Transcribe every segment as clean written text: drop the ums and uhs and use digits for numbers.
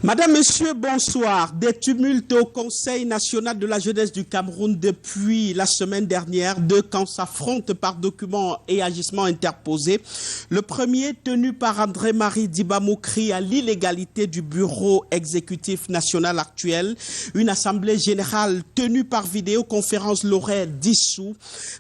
Madame, Monsieur, bonsoir. Des tumultes au Conseil national de la jeunesse du Cameroun depuis la semaine dernière. Deux camps s'affrontent par documents et agissements interposés. Le premier, tenu par André-Marie Dibamou, crie à l'illégalité du bureau exécutif national actuel. Une assemblée générale tenue par vidéoconférence l'aurait dissous.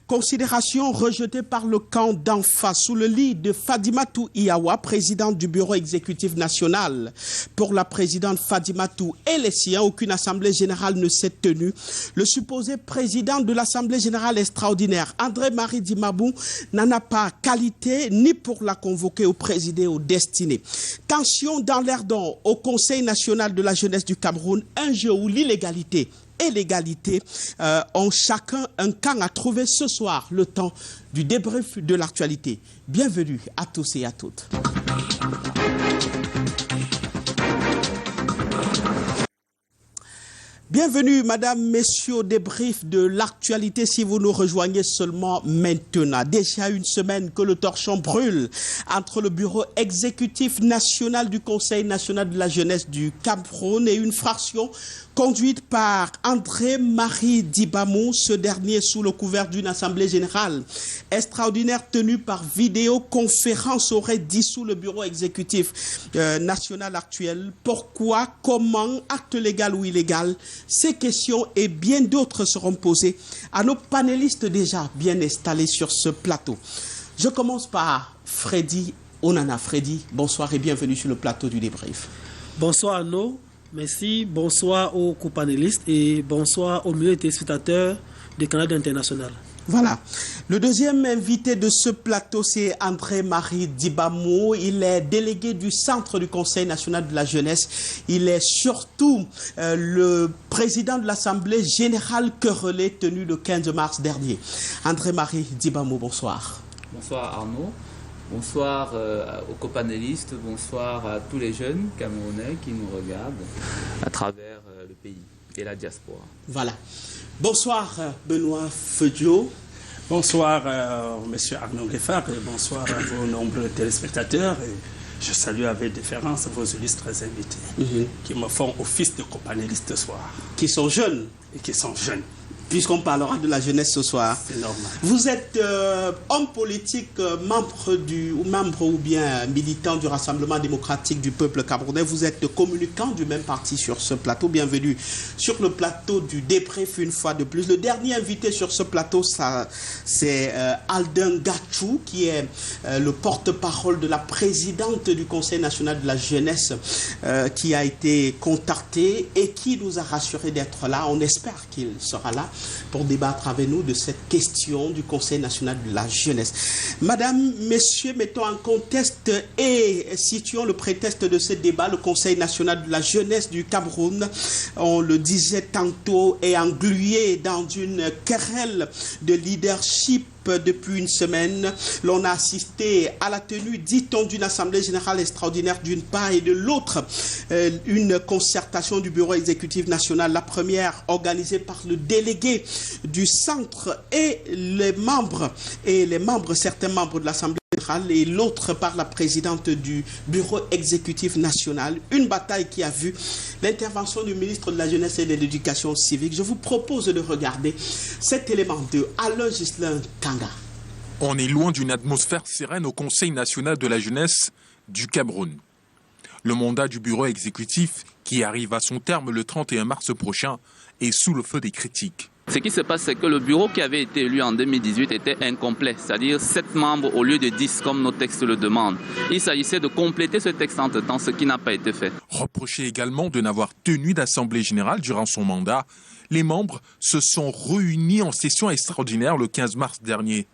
Considération rejetée par le camp d'en face sous le lit de Fadimatou Iyawa, présidente du bureau exécutif national. Pour la présidente Fadimatou et les siens, aucune assemblée générale ne s'est tenue. Le supposé président de l'assemblée générale extraordinaire, André-Marie Dibamou, n'en a pas qualité ni pour la convoquer ou présider aux destinées. Tension dans l'air don au Conseil national de la jeunesse du Cameroun, un jeu où l'illégalité et l'égalité ont chacun un camp à trouver ce soir, le temps du débrief de l'actualité. Bienvenue à tous et à toutes. Bienvenue, madame, messieurs, au débrief de l'actualité si vous nous rejoignez seulement maintenant. Déjà une semaine que le torchon brûle entre le bureau exécutif national du Conseil national de la jeunesse du Cameroun et une fraction conduite par André-Marie Dibamou, ce dernier sous le couvert d'une assemblée générale extraordinaire tenue par vidéoconférence aurait dissous le bureau exécutif national actuel. Pourquoi, comment, acte légal ou illégal? Ces questions et bien d'autres seront posées à nos panélistes déjà bien installés sur ce plateau. Je commence par Freddy Onana. Freddy, bonsoir et bienvenue sur le plateau du débrief. Bonsoir Arnaud. Merci, bonsoir aux co-panélistes et bonsoir aux milliers de téléspectateurs de Canada International. Voilà. Le deuxième invité de ce plateau, c'est André-Marie Dibamou. Il est délégué du Centre du Conseil national de la jeunesse. Il est surtout le président de l'Assemblée générale querellée tenue le 15 mars dernier. André-Marie Dibamou, bonsoir. Bonsoir Arnaud. Bonsoir aux copanélistes, bonsoir à tous les jeunes Camerounais qui nous regardent à travers le pays et la diaspora. Voilà. Bonsoir Benoît Feudio. Bonsoir Monsieur Arnaud Gueffard et bonsoir à vos nombreux téléspectateurs. Et je salue avec déférence vos illustres invités qui me font office de copanélistes ce soir. Qui sont jeunes. Et qui sont jeunes. Puisqu'on parlera de la jeunesse ce soir. C'est normal. Vous êtes homme politique, membre ou bien militant du Rassemblement démocratique du peuple camerounais. Vous êtes communicant du même parti sur ce plateau. Bienvenue sur le plateau du débrief une fois de plus. Le dernier invité sur ce plateau, c'est Aldin Gatchou, qui est le porte-parole de la présidente du Conseil national de la jeunesse, qui a été contacté et qui nous a rassuré d'être là. On espère qu'il sera là pour débattre avec nous de cette question du Conseil national de la jeunesse. Madame, messieurs, mettons en contexte et situons le prétexte de ce débat. Le Conseil national de la jeunesse du Cameroun, on le disait tantôt, est englué dans une querelle de leadership depuis une semaine. L'on a assisté à la tenue, dit-on, d'une assemblée générale extraordinaire d'une part et de l'autre, une concertation du bureau exécutif national, la première organisée par le délégué du centre et certains membres de l'assemblée générale et l'autre par la présidente du bureau exécutif national. Une bataille qui a vu l'intervention du ministre de la Jeunesse et de l'Éducation civique. Je vous propose de regarder cet élément de Alain Ghislain Kanga. On est loin d'une atmosphère sereine au Conseil national de la jeunesse du Cameroun. Le mandat du bureau exécutif, qui arrive à son terme le 31 mars prochain, est sous le feu des critiques. Ce qui se passe, c'est que le bureau qui avait été élu en 2018 était incomplet, c'est-à-dire 7 membres au lieu de 10 comme nos textes le demandent. Il s'agissait de compléter ce texte entre-temps, ce qui n'a pas été fait. Reproché également de n'avoir tenu d'assemblée générale durant son mandat, les membres se sont réunis en session extraordinaire le 15 mars dernier.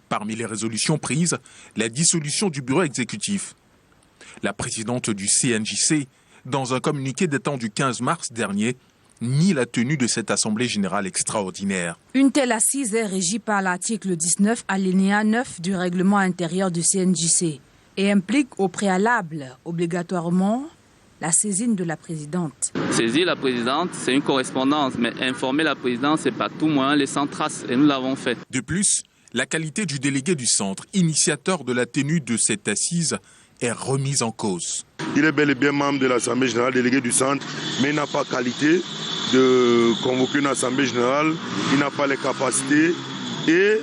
Parmi les résolutions prises, la dissolution du bureau exécutif. La présidente du CNJC, dans un communiqué datant du 15 mars dernier, nie la tenue de cette assemblée générale extraordinaire. Une telle assise est régie par l'article 19, alinéa 9 du règlement intérieur du CNJC et implique au préalable, obligatoirement, la saisine de la présidente. Saisir la présidente, c'est une correspondance, mais informer la présidente, c'est pas tout moyen laissant trace, et nous l'avons fait. De plus, la qualité du délégué du centre, initiateur de la tenue de cette assise, est remise en cause. Il est bel et bien membre de l'Assemblée générale déléguée du centre, mais il n'a pas qualité de convoquer une Assemblée générale, il n'a pas les capacités et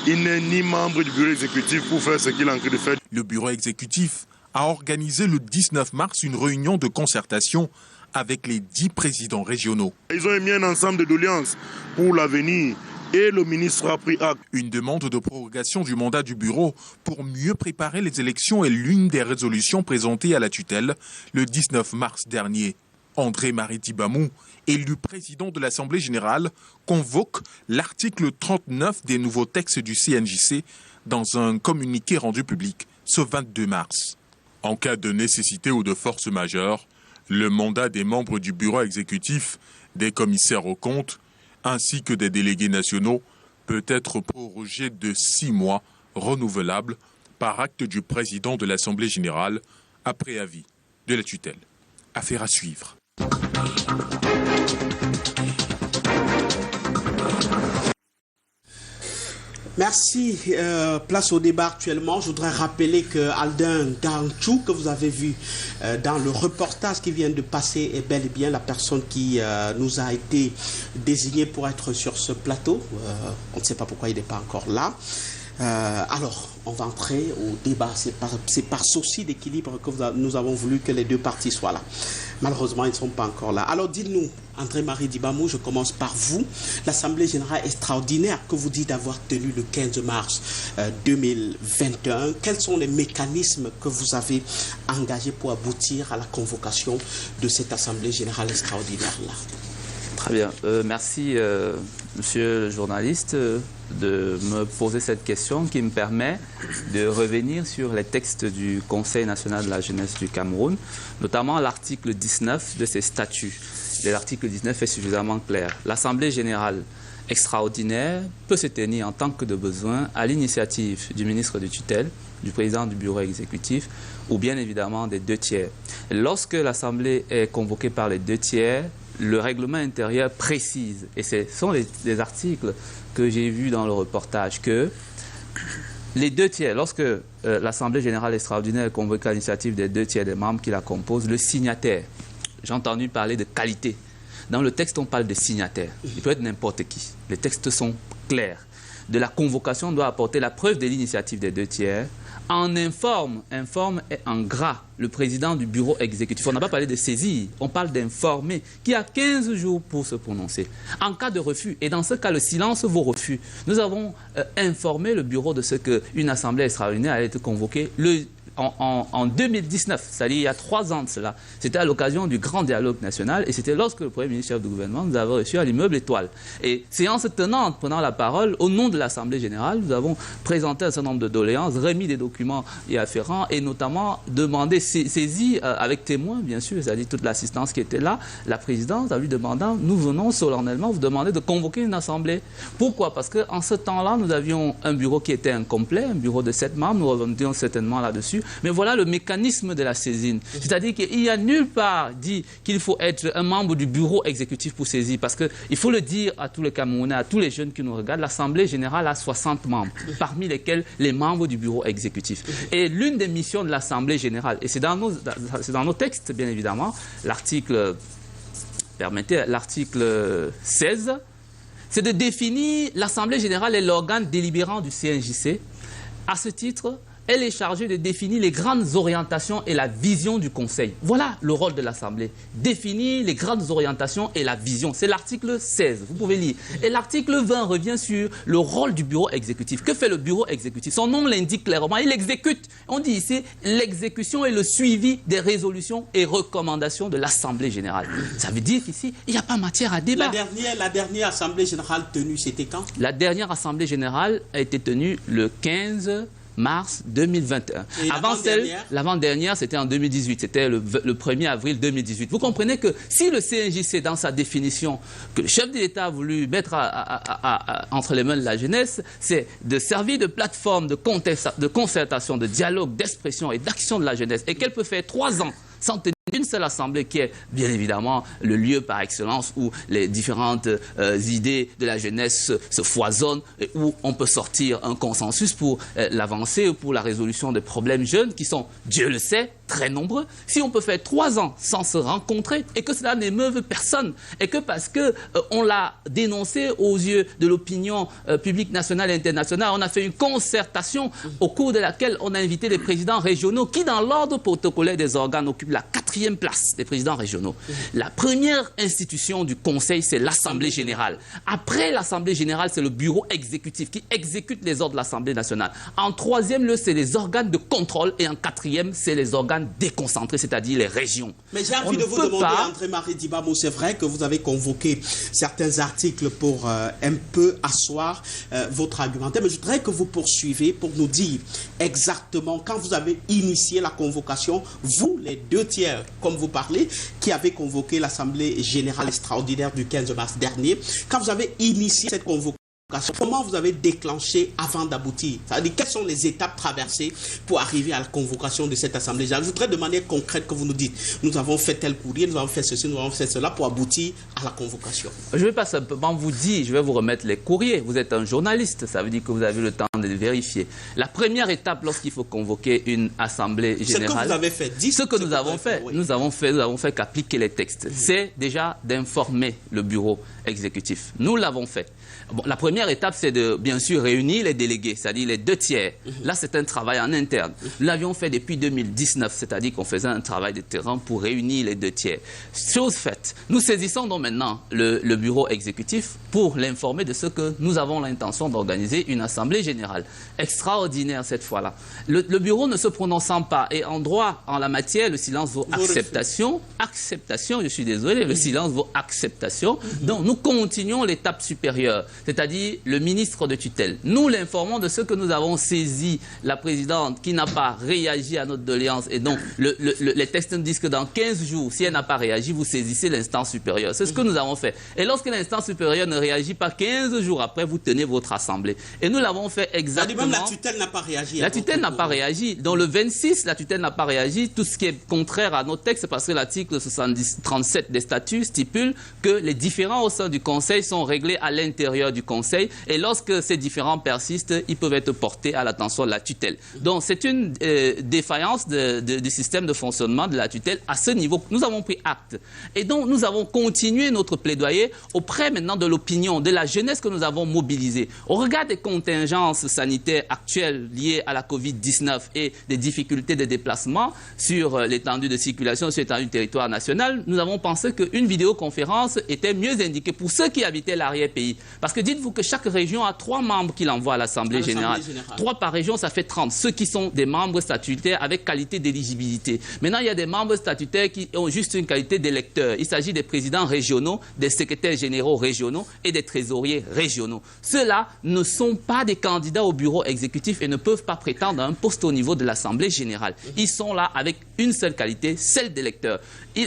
il n'est ni membre du bureau exécutif pour faire ce qu'il est en train de faire. Le bureau exécutif a organisé le 19 mars une réunion de concertation avec les 10 présidents régionaux. Ils ont émis un ensemble de doléances pour l'avenir et le ministre a pris acte. Une demande de prorogation du mandat du bureau pour mieux préparer les élections est l'une des résolutions présentées à la tutelle le 19 mars dernier. André-Marie Dibamou, élu président de l'Assemblée générale, convoque l'article 39 des nouveaux textes du CNJC dans un communiqué rendu public ce 22 mars. En cas de nécessité ou de force majeure, le mandat des membres du bureau exécutif, des commissaires aux comptes, ainsi que des délégués nationaux peut être prorogé de 6 mois renouvelable par acte du président de l'Assemblée générale après avis de la tutelle. Affaire à suivre. Merci. Place au débat actuellement. Je voudrais rappeler que Aldin Danchou, que vous avez vu dans le reportage qui vient de passer, est bel et bien la personne qui nous a été désignée pour être sur ce plateau. On ne sait pas pourquoi il n'est pas encore là. Alors, on va entrer au débat. C'est par souci d'équilibre que nous avons voulu que les deux parties soient là. Malheureusement, ils ne sont pas encore là. Alors, dites-nous, André-Marie Dibamou, je commence par vous. L'Assemblée générale extraordinaire que vous dites avoir tenue le 15 mars 2021, quels sont les mécanismes que vous avez engagés pour aboutir à la convocation de cette Assemblée générale extraordinaire-là? Très bien. Merci, monsieur le journaliste, de me poser cette question qui me permet de revenir sur les textes du Conseil national de la jeunesse du Cameroun, notamment l'article 19 de ses statuts. L'article 19 est suffisamment clair. L'Assemblée générale extraordinaire peut se tenir en tant que de besoin à l'initiative du ministre de tutelle, du président du bureau exécutif ou bien évidemment des 2 tiers. Lorsque l'Assemblée est convoquée par les 2 tiers, le règlement intérieur précise, et ce sont les articles que j'ai vus dans le reportage, que les 2 tiers, lorsque l'Assemblée générale extraordinaire est convoquée à l'initiative des 2 tiers des membres qui la composent, le signataire, j'ai entendu parler de qualité. Dans le texte, on parle de signataire. Il peut être n'importe qui. Les textes sont clairs. De la convocation doit apporter la preuve de l'initiative des 2 tiers. En informe et en gras le président du bureau exécutif. On n'a pas parlé de saisir, on parle d'informer, qui a 15 jours pour se prononcer. En cas de refus, et dans ce cas, le silence vaut refus, nous avons informé le bureau de ce qu'une assemblée extraordinaire a été convoquée en 2019, c'est-à-dire il y a 3 ans de cela. C'était à l'occasion du grand dialogue national et c'était lorsque le Premier ministre chef du gouvernement nous avait reçus à l'immeuble Étoile. Et séance tenante, prenant la parole, au nom de l'Assemblée générale, nous avons présenté un certain nombre de doléances, remis des documents y afférents et notamment demandé, saisi avec témoins, bien sûr, c'est-à-dire toute l'assistance qui était là, la présidence a lui demandant, nous venons solennellement vous demander de convoquer une assemblée. Pourquoi? Parce qu'en ce temps-là, nous avions un bureau qui était incomplet, un bureau de 7 membres, nous revendions certainement là-dessus. Mais voilà le mécanisme de la saisine. C'est-à-dire qu'il n'y a nulle part dit qu'il faut être un membre du bureau exécutif pour saisir. Parce qu'il faut le dire à tous les Camerounais, à tous les jeunes qui nous regardent, l'Assemblée générale a 60 membres, parmi lesquels les membres du bureau exécutif. Et l'une des missions de l'Assemblée générale, et c'est dans nos textes, bien évidemment, l'article 16, c'est de définir l'Assemblée générale est l'organe délibérant du CNJC. À ce titre, elle est chargée de définir les grandes orientations et la vision du Conseil. Voilà le rôle de l'Assemblée. Définir les grandes orientations et la vision. C'est l'article 16, vous pouvez lire. Et l'article 20 revient sur le rôle du bureau exécutif. Que fait le bureau exécutif? Son nom l'indique clairement, il exécute. On dit ici l'exécution et le suivi des résolutions et recommandations de l'Assemblée générale. Ça veut dire qu'ici, il n'y a pas matière à débat. La dernière Assemblée générale tenue, c'était quand? La dernière Assemblée générale a été tenue le 15 mars 2021. L'avant-dernière, c'était en 2018. C'était le 1er avril 2018. Vous comprenez que si le CNJC, dans sa définition, que le chef de l'État a voulu mettre entre les mains de la jeunesse, c'est de servir de plateforme de concertation, de dialogue, d'expression et d'action de la jeunesse, et qu'elle peut faire 3 ans sans tenir une seule assemblée qui est bien évidemment le lieu par excellence où les différentes idées de la jeunesse se foisonnent et où on peut sortir un consensus pour l'avancée ou pour la résolution des problèmes jeunes qui sont, Dieu le sait, très nombreux. Si on peut faire 3 ans sans se rencontrer et que cela n'émeuve personne et que parce que on l'a dénoncé aux yeux de l'opinion publique nationale et internationale, on a fait une concertation au cours de laquelle on a invité les présidents régionaux qui, dans l'ordre protocolaire des organes, occupent la 4e place des présidents régionaux. La première institution du Conseil, c'est l'Assemblée générale. Après l'Assemblée générale, c'est le bureau exécutif qui exécute les ordres de l'Assemblée nationale. En 3e lieu, c'est les organes de contrôle et en 4e, c'est les organes déconcentrés, c'est-à-dire les régions. Mais j'ai envie de vous demander, André-Marie Dibamo, c'est vrai que vous avez convoqué certains articles pour un peu asseoir votre argumentaire, mais je voudrais que vous poursuivez pour nous dire exactement quand vous avez initié la convocation, vous, les 2 tiers, comme vous parlez, qui avez convoqué l'Assemblée générale extraordinaire du 15 mars dernier, quand vous avez initié cette convocation, comment vous avez déclenché avant d'aboutir? C'est-à-dire, quelles sont les étapes traversées pour arriver à la convocation de cette Assemblée générale? Je voudrais de manière concrète que vous nous dites, nous avons fait tel courrier, nous avons fait ceci, nous avons fait cela pour aboutir à la convocation. Je ne vais pas simplement vous dire, je vais vous remettre les courriers. Vous êtes un journaliste, ça veut dire que vous avez le temps de les vérifier. La première étape lorsqu'il faut convoquer une Assemblée générale... Ce que vous avez fait, dites ce que nous avons fait. Oui. Nous avons fait qu'appliquer les textes. C'est déjà d'informer le bureau exécutif. Nous l'avons fait. Bon, la première étape, c'est de, bien sûr, réunir les délégués, c'est-à-dire les 2 tiers. Là, c'est un travail en interne. Nous l'avions fait depuis 2019, c'est-à-dire qu'on faisait un travail de terrain pour réunir les 2 tiers. Chose faite, nous saisissons donc maintenant le bureau exécutif pour l'informer de ce que nous avons l'intention d'organiser une assemblée générale. Extraordinaire cette fois-là. Le bureau ne se prononçant pas, et en droit, en la matière, le silence vaut acceptation. Acceptation, je suis désolé, le silence vaut acceptation. Donc, nous continuons l'étape supérieure, c'est-à-dire le ministre de tutelle. Nous l'informons de ce que nous avons saisi la présidente qui n'a pas réagi à notre doléance. Et donc, les textes nous disent que dans 15 jours, si elle n'a pas réagi, vous saisissez l'instance supérieure. C'est ce que nous avons fait. Et lorsque l'instance supérieure ne réagit pas 15 jours après, vous tenez votre assemblée. Et nous l'avons fait exactement... Même la tutelle n'a pas réagi. La tutelle n'a pas réagi. Dans le 26, la tutelle n'a pas réagi. Tout ce qui est contraire à nos textes, parce que l'article 37 des statuts stipule que les différends au sein du Conseil sont réglés à l'intérieur du Conseil. Et lorsque ces différends persistent, ils peuvent être portés à l'attention de la tutelle. Donc, c'est une défaillance du système de fonctionnement de la tutelle à ce niveau. Nous avons pris acte. Et donc, nous avons continué notre plaidoyer auprès maintenant de l'opinion, de la jeunesse que nous avons mobilisée. Au regard des contingences sanitaires actuelles liées à la Covid-19 et des difficultés de déplacement sur l'étendue de circulation sur l'étendue du territoire national, nous avons pensé qu'une vidéoconférence était mieux indiquée pour ceux qui habitaient l'arrière-pays. Parce que dites-vous que chaque région a 3 membres qui l'envoient à l'Assemblée générale. 3 par région, ça fait 30. Ceux qui sont des membres statutaires avec qualité d'éligibilité. Maintenant, il y a des membres statutaires qui ont juste une qualité d'électeurs. Il s'agit des présidents régionaux, des secrétaires généraux régionaux et des trésoriers régionaux. Ceux-là ne sont pas des candidats au bureau exécutif et ne peuvent pas prétendre à un poste au niveau de l'Assemblée générale. Ils sont là avec une seule qualité, celle d'électeurs.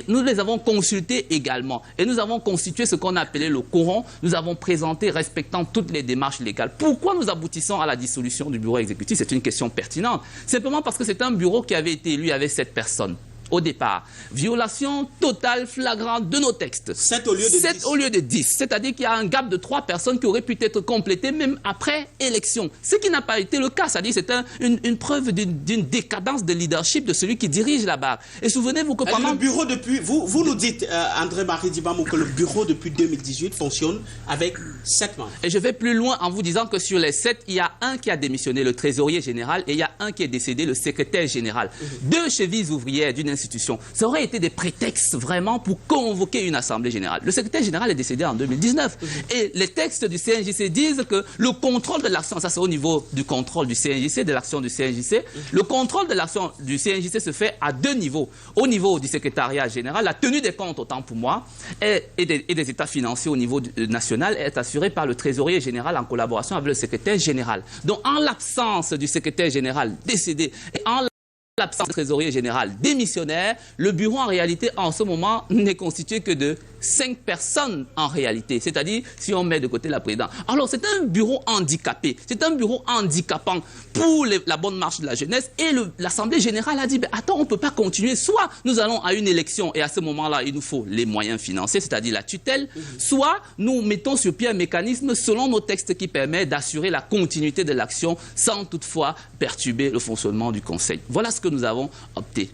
Nous les avons consultés également et nous avons constitué ce qu'on a appelé le quorum. Nous avons présenté respectant toutes les démarches légales. Pourquoi nous aboutissons à la dissolution du bureau exécutif? C'est une question pertinente. Simplement parce que c'est un bureau qui avait été élu avec 7 personnes. Au départ, violation totale, flagrante de nos textes. 7 au lieu de 10. 7 au lieu de 10. C'est-à-dire qu'il y a un gap de 3 personnes qui auraient pu être complétées même après élection. Ce qui n'a pas été le cas. C'est-à-dire que c'est une preuve d'une décadence de leadership de celui qui dirige la barre. Et souvenez-vous que pendant... Le bureau depuis... Vous nous dites, André-Marie Dibamo, que le bureau depuis 2018 fonctionne avec 7 membres. Et je vais plus loin en vous disant que sur les 7, il y a un qui a démissionné, le trésorier général, et il y a un qui est décédé, le secrétaire général. 2 chevilles ouvrières d'une institution. Ça aurait été des prétextes vraiment pour convoquer une assemblée générale. Le secrétaire général est décédé en 2019. Et les textes du CNJC disent que le contrôle de l'action, ça c'est au niveau du contrôle du CNJC, de l'action du CNJC, le contrôle de l'action du CNJC se fait à 2 niveaux. Au niveau du secrétariat général, la tenue des comptes, autant pour moi, et des états financiers au niveau national est assurée par le trésorier général en collaboration avec le secrétaire général. Donc en l'absence du secrétaire général décédé et en l'absence du trésorier général démissionnaire, le bureau en réalité en ce moment n'est constitué que de 5 personnes en réalité, c'est-à-dire si on met de côté la présidente. Alors c'est un bureau handicapé, c'est un bureau handicapant pour la bonne marche de la jeunesse et l'Assemblée générale a dit, ben, attends, on ne peut pas continuer, soit nous allons à une élection et à ce moment-là, il nous faut les moyens financiers, c'est-à-dire la tutelle, soit nous mettons sur pied un mécanisme selon nos textes qui permet d'assurer la continuité de l'action sans toutefois perturber le fonctionnement du Conseil. Voilà ce que nous avons opté.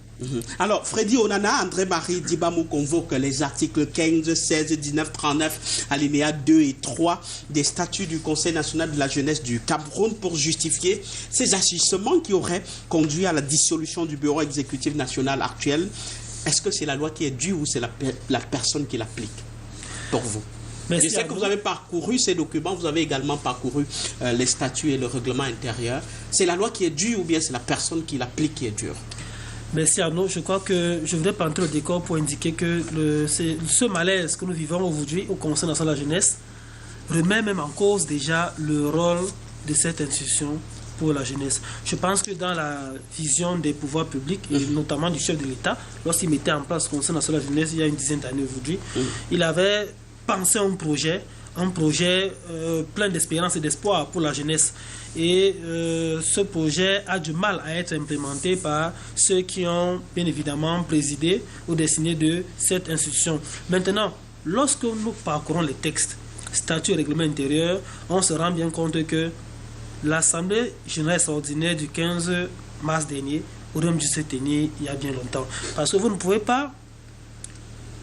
Alors, Freddy Onana, André-Marie Dibamou convoque les articles 15, 16, 19, 39, alinéas 2 et 3 des statuts du Conseil national de la jeunesse du Cameroun pour justifier ces agissements qui auraient conduit à la dissolution du bureau exécutif national actuel. Est-ce que c'est la loi qui est due ou c'est la personne qui l'applique pour vous? Je sais que vous avez parcouru ces documents, vous avez également parcouru les statuts et le règlement intérieur. C'est la loi qui est due ou bien c'est la personne qui l'applique qui est dure? Merci Arnaud. Je crois que je voudrais pas entrer au décor pour indiquer que ce malaise que nous vivons aujourd'hui au Conseil national de la jeunesse remet même en cause déjà le rôle de cette institution pour la jeunesse. Je pense que dans la vision des pouvoirs publics, et notamment du chef de l'État, lorsqu'il mettait en place le Conseil national de la jeunesse il y a une dizaine d'années aujourd'hui, il avait pensé un projet plein d'espérance et d'espoir pour la jeunesse. Et ce projet a du mal à être implémenté par ceux qui ont bien évidemment présidé ou dessiné de cette institution. Maintenant, lorsque nous parcourons les textes, statuts et règlements intérieurs, on se rend bien compte que l'Assemblée générale extraordinaire du 15 mars dernier aurait dû se tenir il y a bien longtemps. Parce que vous ne pouvez pas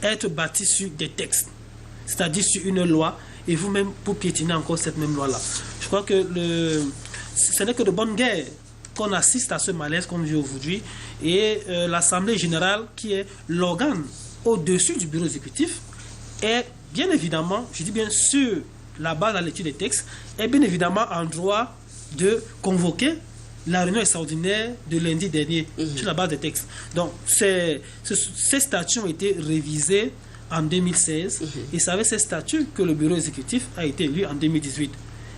être bâti sur des textes, c'est-à-dire sur une loi, et vous-même pour piétiner encore cette même loi-là. Je crois que ce n'est que de bonne guerre qu'on assiste à ce malaise qu'on vit aujourd'hui. Et l'Assemblée générale, qui est l'organe au-dessus du bureau exécutif, est bien évidemment, je dis bien sur la base de la lecture des textes, est bien évidemment en droit de convoquer la réunion extraordinaire de lundi dernier sur la base des textes. Donc, ces statuts ont été révisés en 2016 et c'est avec ces statuts que le bureau exécutif a été élu en 2018.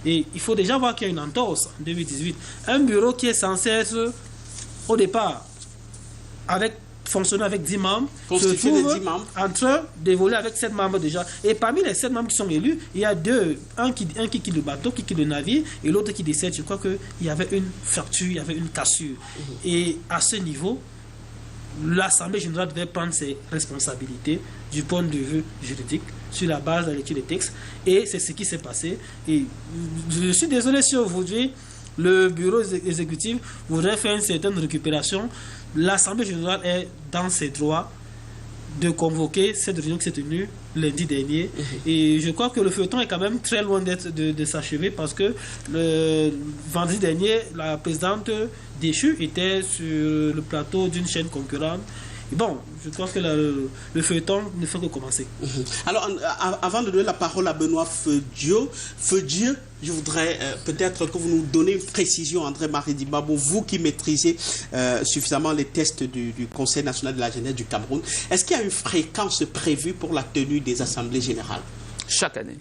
Et il faut déjà voir qu'il y a une entorse en 2018. Un bureau qui est censé être au départ fonctionner avec 10 membres, se trouve en train d'évoluer avec 7 membres déjà. Et parmi les 7 membres qui sont élus, il y a un qui quitte le bateau, qui quitte le navire, et l'autre qui décède. Je crois qu'il y avait une fracture, il y avait une cassure. Et à ce niveau, l'Assemblée générale devait prendre ses responsabilités du point de vue juridique sur la base de la lecture des textes. Et c'est ce qui s'est passé. Et je suis désolé si aujourd'hui le bureau exécutif voudrait faire une certaine récupération. L'Assemblée générale est dans ses droits de convoquer cette réunion qui s'est tenue lundi dernier. Et je crois que le feuilleton est quand même très loin de s'achever parce que le vendredi dernier, la présidente déchue était sur le plateau d'une chaîne concurrente. Et bon, je crois que le feuilleton ne fait que commencer. Alors, avant de donner la parole à Benoît Feudieu, je voudrais peut-être que vous nous donnez une précision, André-Marie Dibamou, vous qui maîtrisez suffisamment les tests du Conseil national de la jeunesse du Cameroun. Est-ce qu'il y a une fréquence prévue pour la tenue des assemblées générales? Chaque année.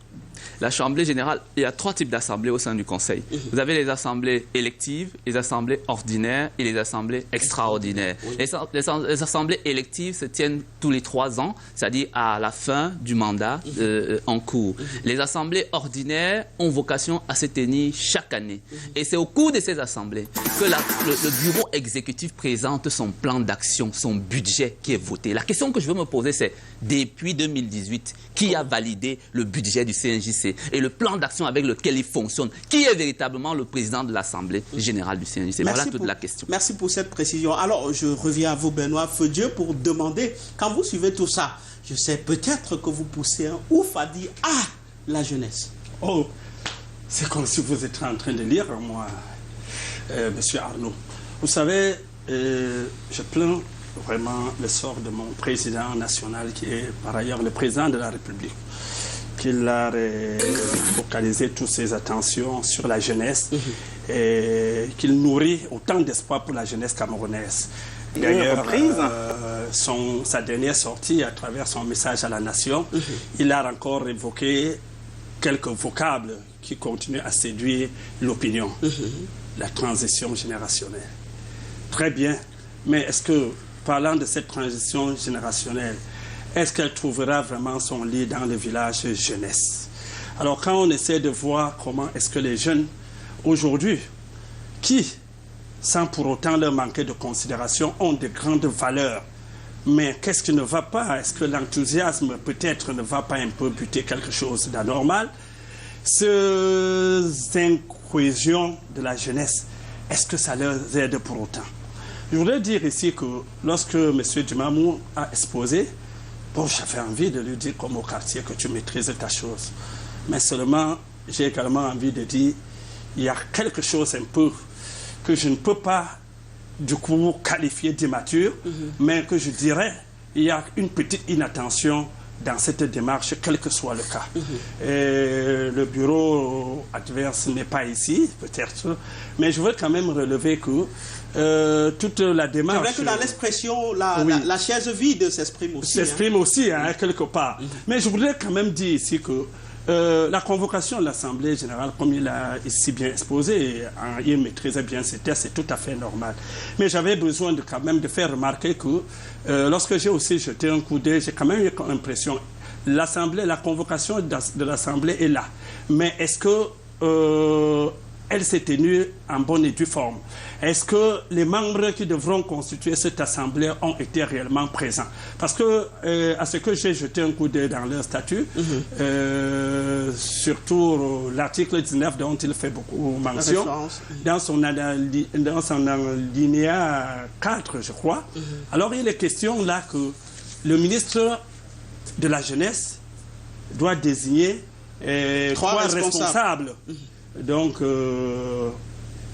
L'Assemblée générale, il y a 3 types d'assemblées au sein du Conseil. Vous avez les assemblées électives, les assemblées ordinaires et les assemblées extraordinaires. Les assemblées électives se tiennent tous les 3 ans, c'est-à-dire à la fin du mandat en cours. Les assemblées ordinaires ont vocation à se tenir chaque année. Et c'est au cours de ces assemblées que le bureau exécutif présente son plan d'action, son budget qui est voté. La question que je veux me poser, c'est depuis 2018, qui a validé le budget du CNJC et le plan d'action avec lequel il fonctionne? Qui est véritablement le président de l'Assemblée générale du CNJC? Voilà toute la question. Merci pour cette précision. Alors, je reviens à vous, Benoît Feudieu, pour demander, quand vous suivez tout ça, je sais peut-être que vous poussez un ouf à dire « Ah, la jeunesse ». Oh, c'est comme si vous étiez en train de lire, moi, monsieur Arnaud. Vous savez, je plains vraiment le sort de mon président national, qui est par ailleurs le président de la République, qu'il a focalisé toutes ses attentions sur la jeunesse et qu'il nourrit autant d'espoir pour la jeunesse camerounaise. D'ailleurs, sa dernière sortie, à travers son message à la nation, il a encore évoqué quelques vocables qui continuent à séduire l'opinion. La transition générationnelle. Très bien, mais est-ce que, parlant de cette transition générationnelle, est-ce qu'elle trouvera vraiment son lit dans le village jeunesse? Alors quand on essaie de voir comment est-ce que les jeunes aujourd'hui, qui, sans pour autant leur manquer de considération, ont de grandes valeurs, mais qu'est-ce qui ne va pas? Est-ce que l'enthousiasme peut-être ne va pas un peu buter quelque chose d'anormal? Ces incohésions de la jeunesse, est-ce que ça leur aide pour autant? Je voudrais dire ici que lorsque M. Dumamou a exposé, bon, j'avais envie de lui dire comme au quartier que tu maîtrises ta chose. Mais seulement, j'ai également envie de dire, il y a quelque chose un peu que je ne peux pas du coup qualifié d'immature, mais que je dirais, il y a une petite inattention dans cette démarche, quel que soit le cas. Et le bureau adverse n'est pas ici, peut-être, mais je veux quand même relever que toute la démarche... C'est vrai que dans l'expression, la chaise vide s'exprime aussi. S'exprime aussi, quelque part. Mais je voudrais quand même dire ici que la convocation de l'Assemblée générale, comme il a ici bien exposé, il maîtrisait bien ses textes, c'est tout à fait normal. Mais j'avais besoin quand même de faire remarquer que lorsque j'ai aussi jeté un coup d'œil, j'ai quand même eu l'impression l'Assemblée, la convocation de l'Assemblée est là. Mais est-ce que elle s'est tenue en bonne et due forme? Est-ce que les membres qui devront constituer cette Assemblée ont été réellement présents? Parce que, à ce que j'ai jeté un coup d'œil dans leur statut, surtout l'article 19 dont il fait beaucoup mention, dans son alinéa 4, je crois, alors il est question là que le ministre de la Jeunesse doit désigner trois responsables. Donc,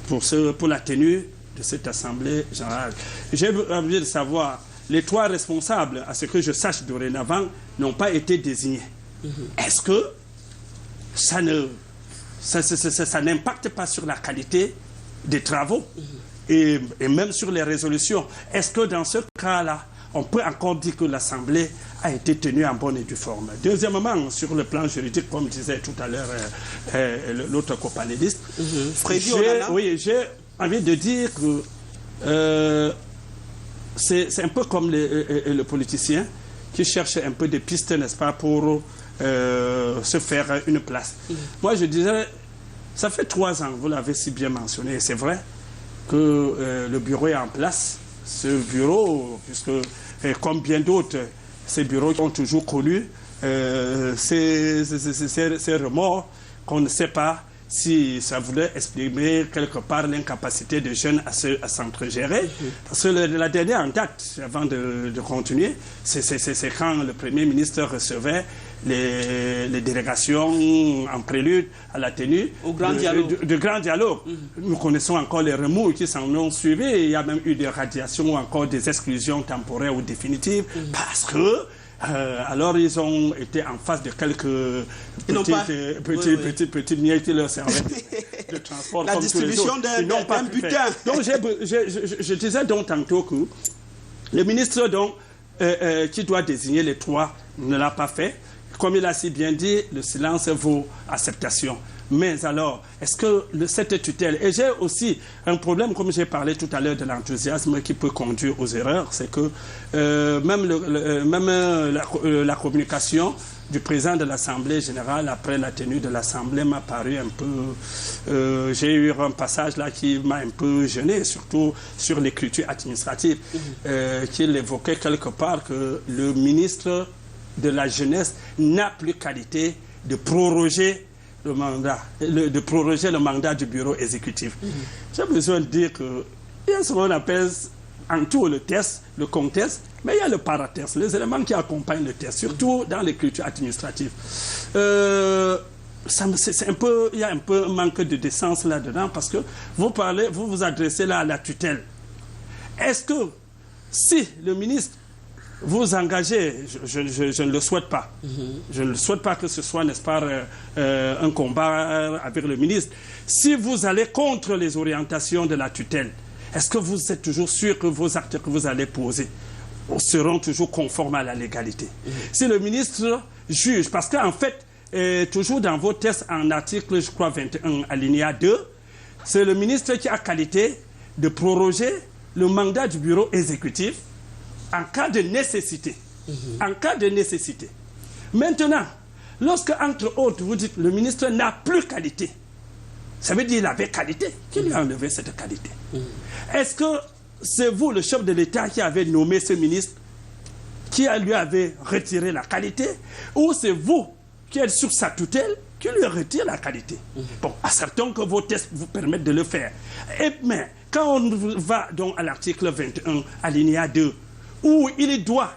pour la tenue de cette Assemblée générale. J'ai envie de savoir, les trois responsables, à ce que je sache dorénavant, n'ont pas été désignés. Est-ce que ça n'impacte pas sur la qualité des travaux et même sur les résolutions? Est-ce que dans ce cas-là, on peut encore dire que l'Assemblée a été tenue en bonne et due forme? Deuxièmement, sur le plan juridique, comme disait tout à l'heure l'autre copanéliste, j'ai envie de dire que c'est un peu comme le politicien qui cherche un peu des pistes, n'est-ce pas, pour se faire une place. Moi, je dirais, ça fait 3 ans, vous l'avez si bien mentionné, et c'est vrai que le bureau est en place. Ce bureau, puisque comme bien d'autres, ces bureaux ont toujours connu ces remords qu'on ne sait pas si ça voulait exprimer quelque part l'incapacité des jeunes à s'entregérer. Parce que la dernière en date, avant de continuer, c'est quand le Premier ministre recevait les délégations en prélude à la tenue du grand dialogue. Nous connaissons encore les remous qui s'en ont suivi. Il y a même eu des radiations ou encore des exclusions temporaires ou définitives parce que alors ils ont été en face de quelques petites miettes qui leur servaient de transport. La distribution d'un butin. Donc je disais donc tantôt que le ministre qui doit désigner les trois ne l'a pas fait. Comme il a si bien dit, le silence vaut acceptation. Mais alors, est-ce que cette tutelle... Et j'ai aussi un problème, comme j'ai parlé tout à l'heure de l'enthousiasme qui peut conduire aux erreurs, c'est que même la communication du président de l'Assemblée générale après la tenue de l'Assemblée m'a paru un peu... j'ai eu un passage là qui m'a un peu gêné, surtout sur l'écriture administrative, qu'il évoquait quelque part que le ministre de la Jeunesse n'a plus qualité de proroger le mandat du bureau exécutif. J'ai besoin de dire qu'il y a ce qu'on appelle en tout le test, le contest, mais il y a le paratest, les éléments qui accompagnent le test, surtout dans l'écriture administrative. C'est un peu, il y a un peu un manque de décence là-dedans parce que vous vous adressez là à la tutelle. Est-ce que si le ministre vous engagez, je ne le souhaite pas. Je ne souhaite pas que ce soit, n'est-ce pas, un combat avec le ministre. Si vous allez contre les orientations de la tutelle, est-ce que vous êtes toujours sûr que vos actes que vous allez poser seront toujours conformes à la légalité? Si le ministre juge, parce qu'en fait, toujours dans vos tests en article, je crois, 21, alinéa 2, c'est le ministre qui a qualité de proroger le mandat du bureau exécutif en cas de nécessité. en cas de nécessité. Maintenant, lorsque, entre autres, vous dites le ministre n'a plus qualité, ça veut dire qu'il avait qualité. Qui lui a enlevé cette qualité? Est-ce que c'est vous, le chef de l'État, qui avez nommé ce ministre, qui lui avait retiré la qualité, ou c'est vous qui êtes sur sa tutelle qui lui retire la qualité? Bon, acceptons que vos tests vous permettent de le faire. Mais quand on va donc à l'article 21, alinéa 2, où il doit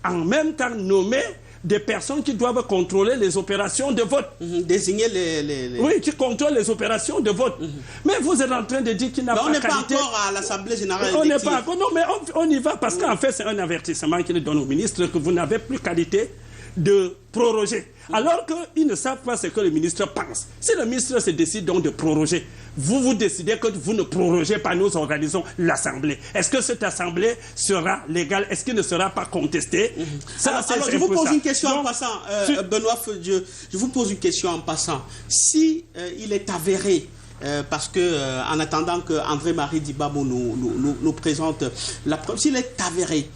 en même temps nommer des personnes qui doivent contrôler les opérations de vote. Désigner les... Oui, qui contrôlent les opérations de vote. Mais vous êtes en train de dire qu'il n'a pas qualité. On n'est pas encore à l'Assemblée générale. On n'est pas encore. Non, mais on y va parce qu'en fait, c'est un avertissement qu'il donne au ministre que vous n'avez plus qualité de proroger. Alors qu'ils ne savent pas ce que le ministre pense. Si le ministre se décide donc de proroger, vous décidez que vous ne prorogez pas, nous organisons l'Assemblée. Est-ce que cette Assemblée sera légale? Est-ce qu'il ne sera pas contesté? Alors, je vous pose une question en passant, Benoît Feudieu, je vous pose une question en passant. Si il est avéré, parce que en attendant que André-Marie Dibamo nous présente la preuve, s'il est avéré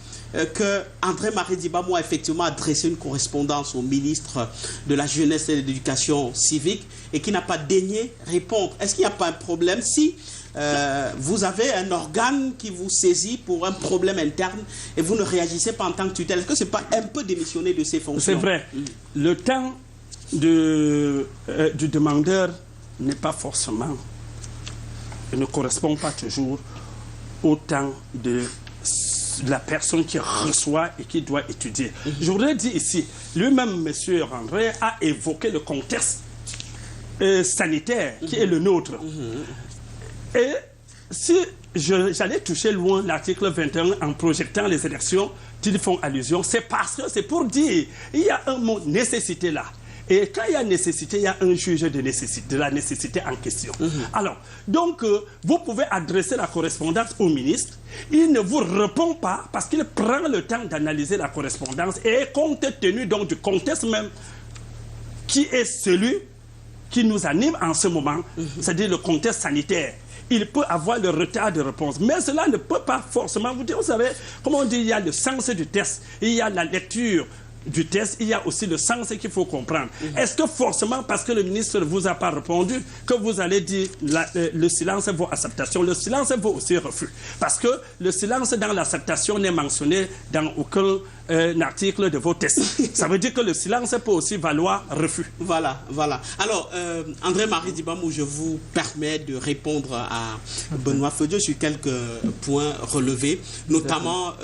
que André-Marie Dibamo a effectivement adressé une correspondance au ministre de la Jeunesse et de l'Éducation civique et qui n'a pas daigné répondre, est-ce qu'il n'y a pas un problème si vous avez un organe qui vous saisit pour un problème interne et vous ne réagissez pas en tant que tutelle? Est-ce que ce n'est pas un peu démissionner de ses fonctions? C'est vrai. Le temps du demandeur n'est pas forcément, ne correspond pas toujours au temps de la personne qui reçoit et qui doit étudier. Je voudrais dire ici, lui-même, M. André, a évoqué le contexte sanitaire qui est le nôtre. Et si j'allais toucher loin l'article 21 en projetant les élections qu'ils font allusion, c'est parce que c'est pour dire il y a un mot nécessité là. Et quand il y a nécessité, il y a un juge de la nécessité en question. Alors, donc, vous pouvez adresser la correspondance au ministre. Il ne vous répond pas parce qu'il prend le temps d'analyser la correspondance et compte tenu donc du contexte même qui est celui qui nous anime en ce moment, c'est-à-dire le contexte sanitaire. Il peut avoir le retard de réponse. Mais cela ne peut pas forcément vous dire, vous savez, comment on dit, il y a le sens du test, il y a la lecture du test, il y a aussi le sens qu'il faut comprendre. Est-ce que forcément, parce que le ministre ne vous a pas répondu, que vous allez dire le silence vaut acceptation? Le silence vaut aussi refus. Parce que le silence dans l'acceptation n'est mentionné dans aucun article de vos tests. Ça veut dire que le silence peut aussi valoir refus. Voilà, voilà. Alors, André-Marie Dibamo, je vous permets de répondre à Benoît Feudieu sur quelques points relevés, notamment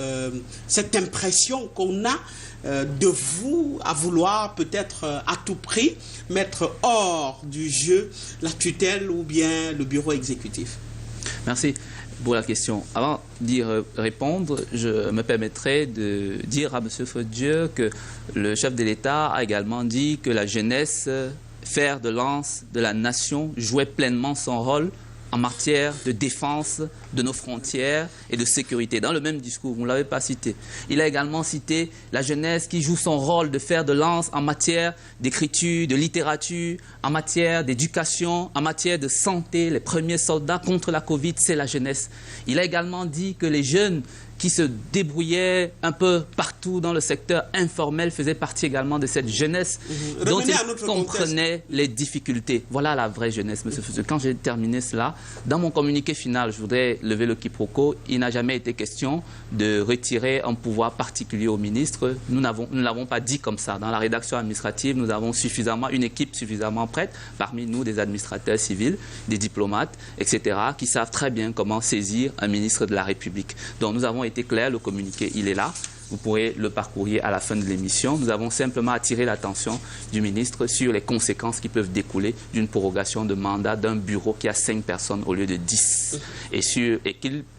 cette impression qu'on a de vous à vouloir peut-être à tout prix mettre hors du jeu la tutelle ou bien le bureau exécutif. Merci pour la question. Avant d'y répondre, je me permettrai de dire à M. Feudieu que le chef de l'État a également dit que la jeunesse, fer de lance de la nation, jouait pleinement son rôle en matière de défense de nos frontières et de sécurité. Dans le même discours, vous ne l'avez pas cité. Il a également cité la jeunesse qui joue son rôle de fer de lance en matière d'écriture, de littérature, en matière d'éducation, en matière de santé. Les premiers soldats contre la Covid, c'est la jeunesse. Il a également dit que les jeunes qui se débrouillaient un peu partout dans le secteur informel faisaient partie également de cette jeunesse dont ils comprenaient les difficultés. Voilà la vraie jeunesse, M. Feudieu. Quand j'ai terminé cela, dans mon communiqué final, je voudrais lever le quiproquo. Il n'a jamais été question de retirer un pouvoir particulier au ministre. Nous ne l'avons pas dit comme ça. Dans la rédaction administrative, nous avons une équipe suffisamment prête, parmi nous des administrateurs civils, des diplomates, etc., qui savent très bien comment saisir un ministre de la République. Donc nous avons été clair, le communiqué, il est là. Vous pourrez le parcourir à la fin de l'émission. Nous avons simplement attiré l'attention du ministre sur les conséquences qui peuvent découler d'une prorogation de mandat d'un bureau qui a 5 personnes au lieu de 10.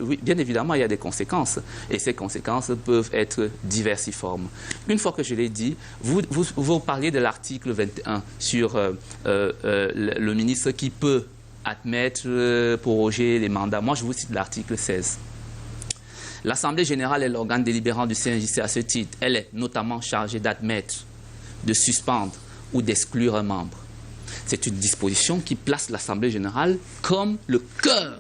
Oui, bien évidemment, il y a des conséquences. Et ces conséquences peuvent être diversiformes. Une fois que je l'ai dit, vous parliez de l'article 21 sur le ministre qui peut admettre, proroger les mandats. Moi, je vous cite l'article 16. L'Assemblée générale est l'organe délibérant du CNJC à ce titre. Elle est notamment chargée d'admettre, de suspendre ou d'exclure un membre. C'est une disposition qui place l'Assemblée générale comme le cœur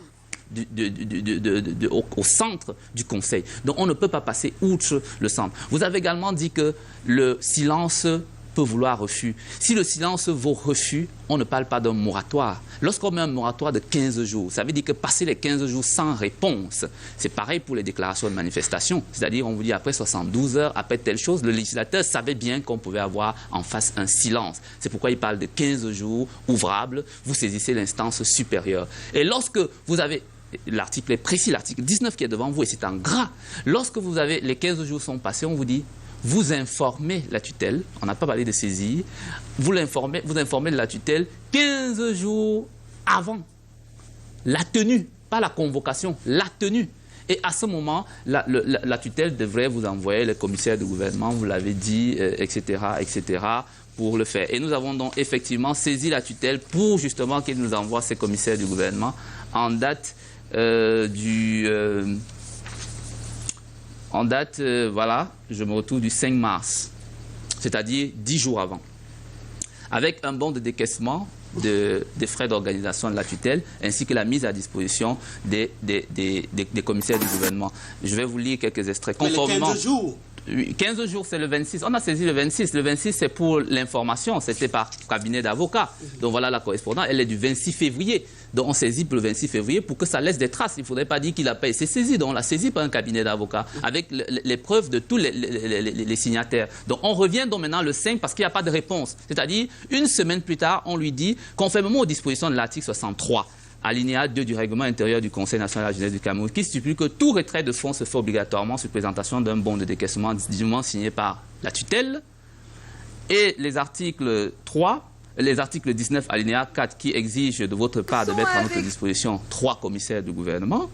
au centre du Conseil. Donc on ne peut pas passer outre le centre. Vous avez également dit que le silence peut vouloir refus. Si le silence vaut refus, on ne parle pas d'un moratoire. Lorsqu'on met un moratoire de 15 jours, ça veut dire que passer les 15 jours sans réponse, c'est pareil pour les déclarations de manifestation. C'est-à-dire, on vous dit après 72 heures, après telle chose, le législateur savait bien qu'on pouvait avoir en face un silence. C'est pourquoi il parle de 15 jours ouvrables, vous saisissez l'instance supérieure. Et lorsque vous avez... L'article est précis, l'article 19 qui est devant vous, et c'est en gras. Lorsque vous avez les 15 jours sont passés, on vous dit... Vous informez la tutelle, on n'a pas parlé de saisie, vous informez de la tutelle 15 jours avant la tenue, pas la convocation, la tenue. Et à ce moment, la tutelle devrait vous envoyer les commissaires du gouvernement, vous l'avez dit, etc., pour le faire. Et nous avons donc effectivement saisi la tutelle pour justement qu'il nous envoie ces commissaires du gouvernement en date voilà, je me retrouve du 5 mars, c'est-à-dire 10 jours avant, avec un bon de décaissement des frais d'organisation de la tutelle, ainsi que la mise à disposition des commissaires du gouvernement. Je vais vous lire quelques extraits. Conformément... Mais les 15 jours 15 jours, c'est le 26. On a saisi le 26. Le 26, c'est pour l'information. C'était par cabinet d'avocats. Donc voilà la correspondance. Elle est du 26 février. Donc on saisit pour le 26 février pour que ça laisse des traces. Il ne faudrait pas dire qu'il n'a pas été saisi. Donc on l'a saisi par un cabinet d'avocats avec les preuves de tous les signataires. Donc on revient donc maintenant le 5 parce qu'il n'y a pas de réponse. C'est-à-dire, une semaine plus tard, on lui dit, conformément aux dispositions de l'article 63, alinéa 2 du règlement intérieur du Conseil national de la jeunesse du Cameroun, qui stipule que tout retrait de fonds se fait obligatoirement sur présentation d'un bon de décaissement dûment signé par la tutelle. Et les articles 3, les articles 19, alinéa 4, qui exigent de votre part de mettre à notre disposition 3 commissaires du gouvernement.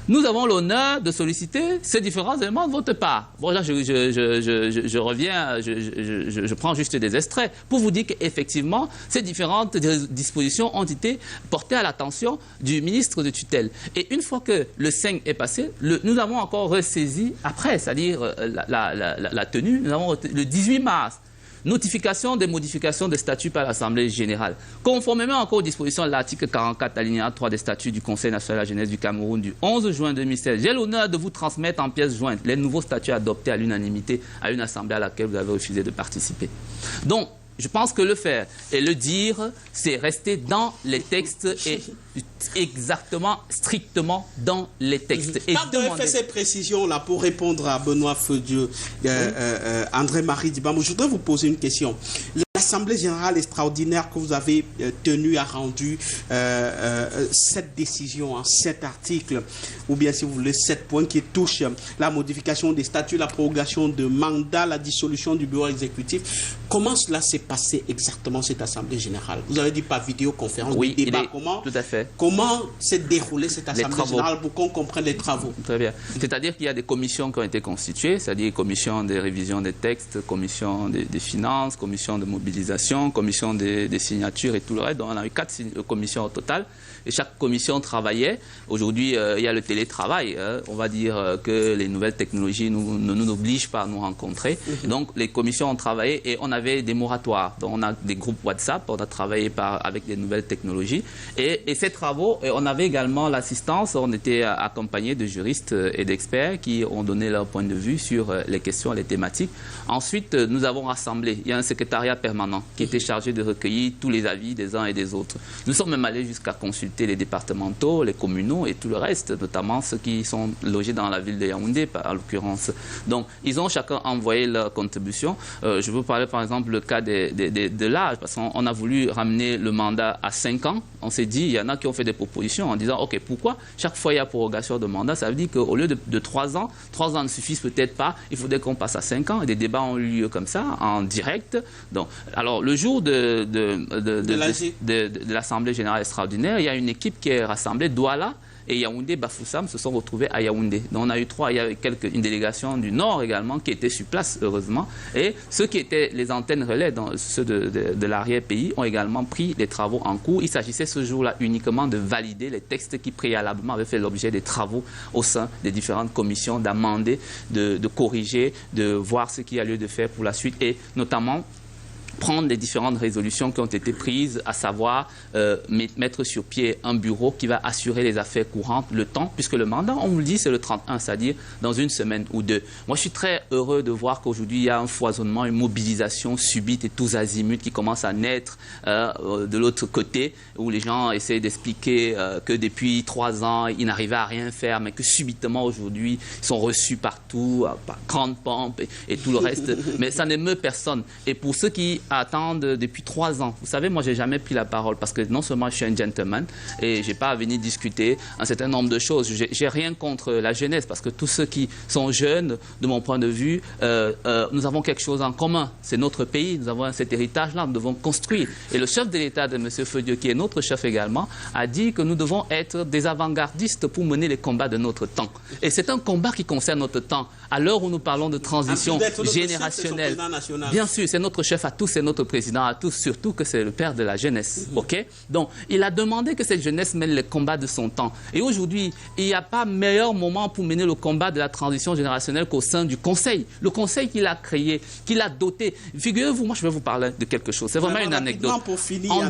Nous avons l'honneur de solliciter ces différents éléments de votre part. Bon, là, je reviens, je prends juste des extraits pour vous dire qu'effectivement, ces différentes dispositions ont été portées à l'attention du ministre de tutelle. Et une fois que le 5 est passé, nous avons encore ressaisi après, c'est-à-dire la tenue, nous avons le 18 mars. Notification des modifications de statuts par l'Assemblée générale. Conformément encore aux dispositions de l'article 44, alinéa 3 des statuts du Conseil national de la jeunesse du Cameroun du 11 juin 2016, j'ai l'honneur de vous transmettre en pièces jointes les nouveaux statuts adoptés à l'unanimité à une assemblée à laquelle vous avez refusé de participer. Donc, je pense que le faire et le dire, c'est rester dans les textes et exactement, strictement dans les textes. Et quand vous avez fait ces précisions-là pour répondre à Benoît Feudieu, André-Marie Dibamou, je voudrais vous poser une question. L'Assemblée générale extraordinaire que vous avez tenue a rendu cette décision en 7 articles, ou bien si vous voulez 7 points qui touchent la modification des statuts, la prorogation de mandat, la dissolution du bureau exécutif. Comment cela s'est passé exactement cette Assemblée générale? Vous avez dit par vidéoconférence, oui, débat. Tout à fait. Comment s'est déroulée cette Assemblée générale pour qu'on comprenne les travaux? Très bien. C'est-à-dire qu'il y a des commissions qui ont été constituées, c'est-à-dire commission de révision des textes, commission des finances, commission de mobilisation, commission des signatures et tout le reste. Donc on a eu 4 commissions au total. Et chaque commission travaillait. Aujourd'hui, il y a le télétravail. On va dire que les nouvelles technologies ne nous obligent pas à nous rencontrer. Donc les commissions ont travaillé et on avait des moratoires. Donc on a des groupes WhatsApp, on a travaillé avec les nouvelles technologies. Et ces travaux, on avait également l'assistance, on était accompagné de juristes et d'experts qui ont donné leur point de vue sur les questions, les thématiques. Ensuite, nous avons rassemblé. Il y a un secrétariat permanent qui était chargé de recueillir tous les avis des uns et des autres. Nous sommes même allés jusqu'à consulter les départementaux, les communaux et tout le reste, notamment ceux qui sont logés dans la ville de Yaoundé, en l'occurrence. Donc, ils ont chacun envoyé leur contribution. Je veux parler, par exemple, le cas de l'âge, parce qu'on a voulu ramener le mandat à 5 ans. On s'est dit, il y en a qui ont fait des propositions en disant, OK, pourquoi chaque fois il y a prorogation de mandat? Ça veut dire qu'au lieu de 3 ans, 3 ans ne suffisent peut-être pas, il faudrait qu'on passe à 5 ans. Et des débats ont eu lieu comme ça, en direct. Donc, alors, le jour de l'Assemblée générale extraordinaire, il y a une équipe qui est rassemblée, Douala et Yaoundé, Bafoussam se sont retrouvés à Yaoundé. Donc on a eu 3, il y avait une délégation du Nord également qui était sur place, heureusement. Et ceux qui étaient les antennes relais, ceux de l'arrière-pays, ont également pris les travaux en cours. Il s'agissait ce jour-là uniquement de valider les textes qui préalablement avaient fait l'objet des travaux au sein des différentes commissions, d'amender, de corriger, de voir ce qu'il y a lieu de faire pour la suite et notamment prendre les différentes résolutions qui ont été prises, à savoir mettre sur pied un bureau qui va assurer les affaires courantes, le temps, puisque le mandat, on vous le dit, c'est le 31, c'est-à-dire dans une semaine ou deux. Moi, je suis très heureux de voir qu'aujourd'hui, il y a un foisonnement, une mobilisation subite et tous azimuts qui commence à naître de l'autre côté, où les gens essaient d'expliquer que depuis 3 ans, ils n'arrivaient à rien faire, mais que subitement, aujourd'hui, ils sont reçus partout, par grande pompe et tout le reste. Mais ça n'émeut personne. Et pour ceux qui attendent depuis 3 ans. Vous savez, moi, j'ai jamais pris la parole parce que non seulement je suis un gentleman et j'ai pas à venir discuter un certain nombre de choses. J'ai rien contre la jeunesse parce que tous ceux qui sont jeunes, de mon point de vue, nous avons quelque chose en commun. C'est notre pays. Nous avons cet héritage-là. Nous devons construire. Et le chef de l'État de M. Feudieu, qui est notre chef également, a dit que nous devons être des avant-gardistes pour mener les combats de notre temps. Et c'est un combat qui concerne notre temps. À l'heure où nous parlons de transition générationnelle. Bien sûr, c'est notre chef à tous, c'est notre président à tous, surtout que c'est le père de la jeunesse. OK? Donc, il a demandé que cette jeunesse mène les combats de son temps. Et aujourd'hui, il n'y a pas meilleur moment pour mener le combat de la transition générationnelle qu'au sein du Conseil. Le Conseil qu'il a créé, qu'il a doté. Figurez-vous, moi je vais vous parler de quelque chose. C'est vraiment une anecdote. En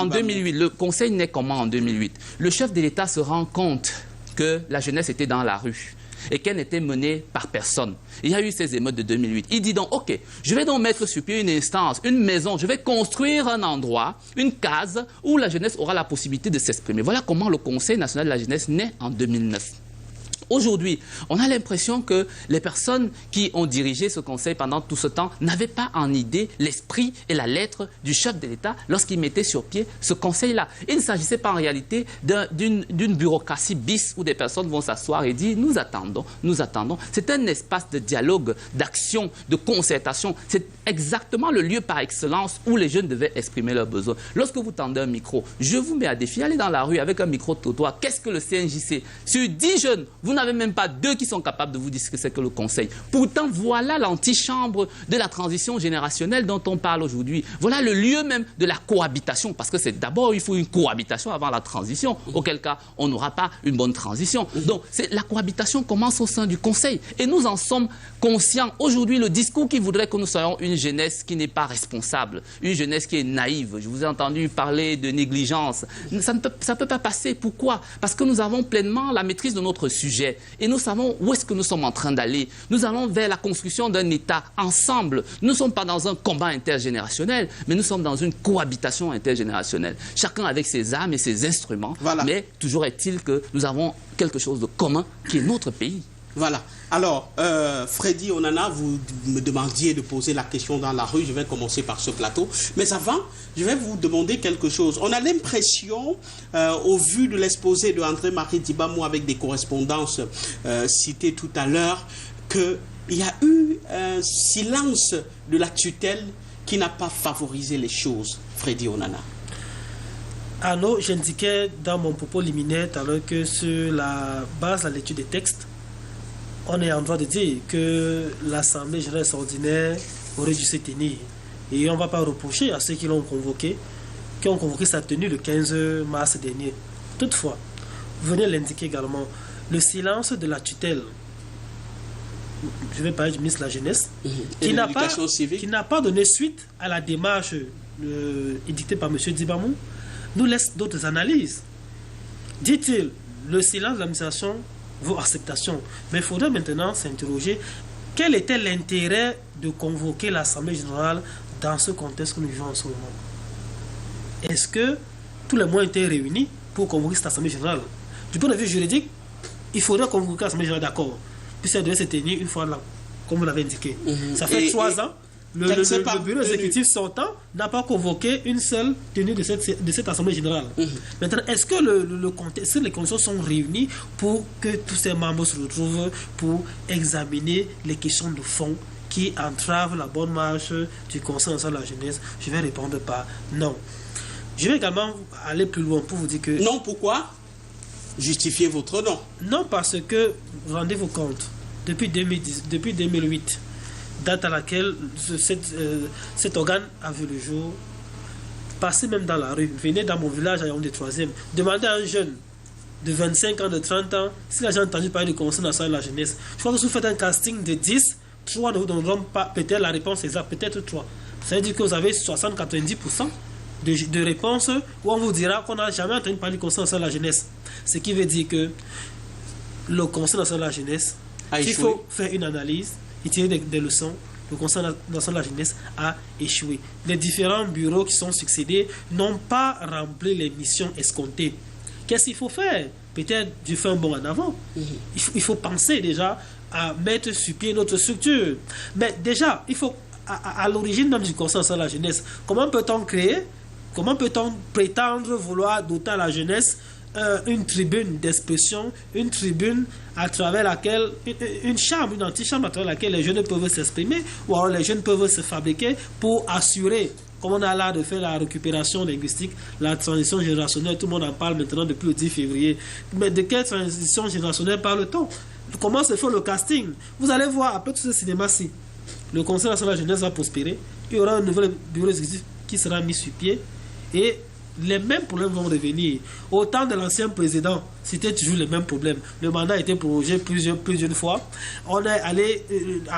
2008, le Conseil naît comment en 2008? Le chef de l'État se rend compte que la jeunesse était dans la rue et qu'elle n'était menée par personne. Il y a eu ces émeutes de 2008. Il dit donc, OK, je vais donc mettre sur pied une instance, une maison, je vais construire un endroit, une case où la jeunesse aura la possibilité de s'exprimer. Voilà comment le Conseil national de la jeunesse naît en 2009. Aujourd'hui, on a l'impression que les personnes qui ont dirigé ce conseil pendant tout ce temps n'avaient pas en idée l'esprit et la lettre du chef de l'État lorsqu'il mettait sur pied ce conseil-là. Il ne s'agissait pas en réalité d'une bureaucratie bis où des personnes vont s'asseoir et dire « nous attendons, nous attendons ». C'est un espace de dialogue, d'action, de concertation. C'est exactement le lieu par excellence où les jeunes devaient exprimer leurs besoins. Lorsque vous tendez un micro, je vous mets à défi, allez dans la rue avec un micro-trottoir. Qu'est-ce que le CNJC? Sur 10 jeunes, vous n'avez même pas 2 qui sont capables de vous dire ce que c'est que le Conseil. Pourtant, voilà l'antichambre de la transition générationnelle dont on parle aujourd'hui. Voilà le lieu même de la cohabitation, parce que c'est d'abord, il faut une cohabitation avant la transition, auquel cas, on n'aura pas une bonne transition. Donc, la cohabitation commence au sein du Conseil. Et nous en sommes conscients. Aujourd'hui, le discours qui voudrait que nous soyons une jeunesse qui n'est pas responsable, une jeunesse qui est naïve. Je vous ai entendu parler de négligence. Ça ne peut pas passer. Pourquoi? Parce que nous avons pleinement la maîtrise de notre sujet. Et nous savons où est-ce que nous sommes en train d'aller. Nous allons vers la construction d'un État ensemble. Nous ne sommes pas dans un combat intergénérationnel, mais nous sommes dans une cohabitation intergénérationnelle. Chacun avec ses armes et ses instruments. Voilà. Mais toujours est-il que nous avons quelque chose de commun qui est notre pays. Voilà. Alors, Freddy Onana, vous me demandiez de poser la question dans la rue. Je vais commencer par ce plateau. Mais avant, je vais vous demander quelque chose. On a l'impression, au vu de l'exposé de André-Marie Dibamou avec des correspondances citées tout à l'heure, qu'il y a eu un silence de la tutelle qui n'a pas favorisé les choses. Freddy Onana. Arnaud, j'indiquais dans mon propos liminaire tout à l'heure que sur la base de la lecture des textes, on est en droit de dire que l'Assemblée générale extraordinaire aurait dû se tenir. Et on ne va pas reprocher à ceux qui l'ont convoqué, qui ont convoqué sa tenue le 15 mars dernier. Toutefois, vous venez l'indiquer également, le silence de la tutelle, je vais parler du ministre de la Jeunesse, qui n'a pas donné suite à la démarche édictée par M. Dibamou, nous laisse d'autres analyses. Dit-il, le silence de l'administration vaut acceptation. Mais il faudrait maintenant s'interroger quel était l'intérêt de convoquer l'Assemblée générale dans ce contexte que nous vivons en ce moment. Est-ce que tous les moyens étaient réunis pour convoquer cette Assemblée générale? Du point de vue juridique, il faudrait convoquer l'Assemblée générale, d'accord, puis ça devait se tenir une fois là, comme vous l'avez indiqué. Ça fait 3 ans. Le bureau exécutif sortant n'a pas convoqué une seule tenue de cette Assemblée générale. Maintenant, est-ce que les conditions sont réunies pour que tous ces membres se retrouvent pour examiner les questions de fond qui entravent la bonne marche du Conseil national de la jeunesse? Je vais répondre par non. Je vais également aller plus loin pour vous dire que... Non, pourquoi? Justifiez votre non. Non, parce que, rendez-vous compte, depuis 2008, date à laquelle cet organe a vu le jour, passez même dans la rue, venez dans mon village à Yaoundé 3e, demandez à un jeune de 25 ans, de 30 ans, s'il a déjà entendu parler du Conseil national de la jeunesse. Je crois que si vous faites un casting de 10, 3 ne vous donneront pas peut-être la réponse exacte, peut-être 3. Ça veut dire que vous avez 60-90% de réponses où on vous dira qu'on n'a jamais entendu parler du Conseil national de la jeunesse. Ce qui veut dire que le Conseil national de la jeunesse, il faut faire une analyse et tirer des leçons. Le Conseil national de la jeunesse a échoué. Les différents bureaux qui sont succédés n'ont pas rempli les missions escomptées. Qu'est-ce qu'il faut faire? Peut-être du faire un bond en avant. Il faut penser déjà à mettre sur pied notre structure. Mais déjà, il faut, à l'origine même du Conseil national de la jeunesse, comment peut-on prétendre vouloir doter à la jeunesse une tribune d'expression, une tribune à travers laquelle, une chambre, une antichambre à travers laquelle les jeunes peuvent s'exprimer, ou alors les jeunes peuvent se fabriquer pour assurer, comme on a là de faire la récupération linguistique, la transition générationnelle. Tout le monde en parle maintenant depuis le 10 février. Mais de quelle transition générationnelle parle-t-on? Comment se fait le casting? Vous allez voir, après tout ce cinéma-ci, le Conseil national de la jeunesse va prospérer, il y aura un nouvel bureau exécutif qui sera mis sur pied, et les mêmes problèmes vont revenir. Au temps de l'ancien président, c'était toujours les mêmes problèmes. Le mandat a été prorogé plusieurs fois. On est allé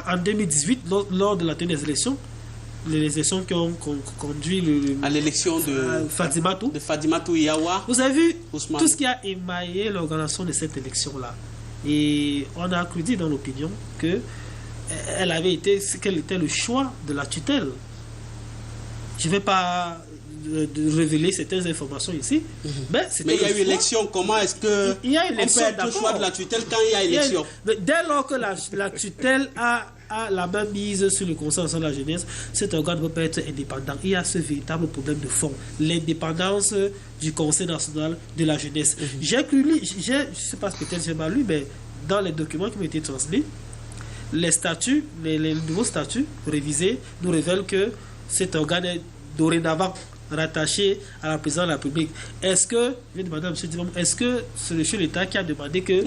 en 2018, lors de la tenue des élections, les élections qui ont conduit à l'élection de Fadimatou Yawa. Vous avez vu Ousmane. Tout ce qui a émaillé l'organisation de cette élection-là. Et on a cru dire dans l'opinion que quel était le choix de la tutelle. Je ne vais pas de révéler certaines informations ici. Mais il y a eu élection. Comment est-ce que il y a élection, on fait le choix de la tutelle quand il y a élection? Dès lors que la tutelle a la main mise sur le Conseil national de la jeunesse, cet organe ne peut pas être indépendant. Il y a ce véritable problème de fond, l'indépendance du Conseil national de la jeunesse. J'ai cru lire, je ne sais pas, peut-être j'ai mal lu, mais dans les documents qui m'ont été transmis, les statuts, les nouveaux statuts révisés nous révèlent que cet organe est dorénavant rattaché à la présidence de la République. Est-ce que, je vais demander à M. Divom, est-ce que c'est le chef de l'État qui a demandé que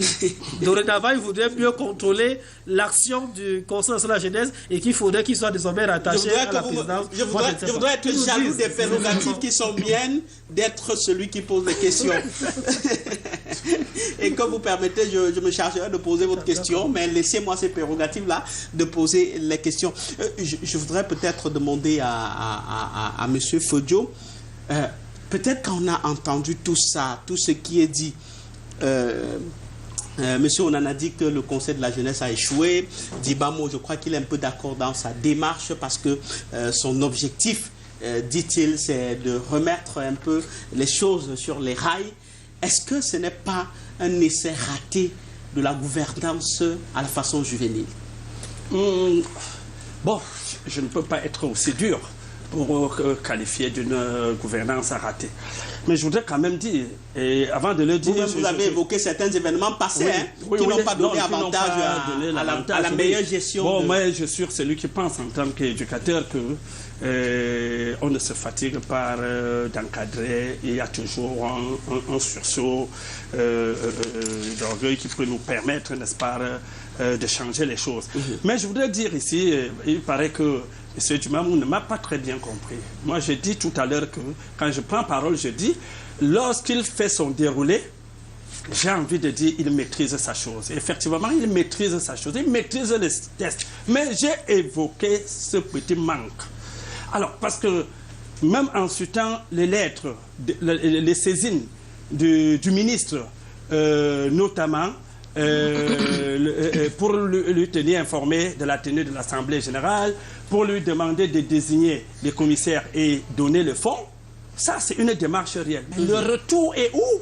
dorénavant il voudrait mieux contrôler l'action du Conseil national de la jeunesse et qu'il faudrait qu'il soit désormais rattaché à la présidence? Je voudrais être jaloux des prérogatives qui sont miennes d'être celui qui pose les questions. Et comme vous permettez, je me chargerai de poser votre question, mais laissez-moi ces prérogatives-là de poser les questions. Je voudrais peut-être demander à M. Fodjo, peut-être qu'on a entendu tout ça, tout ce qui est dit. Monsieur, on en a dit que le Conseil de la jeunesse a échoué. Dibamo, je crois qu'il est un peu d'accord dans sa démarche parce que son objectif, dit-il, c'est de remettre un peu les choses sur les rails. Est-ce que ce n'est pas un essai raté de la gouvernance à la façon juvénile? Bon, je ne peux pas être aussi dur pour qualifier d'une gouvernance raté. Mais je voudrais quand même dire, et avant de le dire... Vous avez évoqué certains événements passés qui n'ont pas donné avantage à la meilleure gestion. Bon, moi, je suis celui qui pense en tant qu'éducateur que on ne se fatigue pas d'encadrer. Il y a toujours un sursaut d'orgueil qui peut nous permettre, n'est-ce pas, de changer les choses. Mais je voudrais dire ici, il paraît que M. Dumamou ne m'a pas très bien compris. Moi, j'ai dit tout à l'heure que, quand je prends parole, je dis, lorsqu'il fait son déroulé, j'ai envie de dire il maîtrise sa chose. Et effectivement, il maîtrise sa chose, il maîtrise les tests. Mais j'ai évoqué ce petit manque. Alors, parce que même en citant les lettres, les saisines du ministre, notamment, pour lui tenir informé de la tenue de l'Assemblée générale, pour lui demander de désigner les commissaires et donner le fonds, ça c'est une démarche réelle. Mais le retour est où?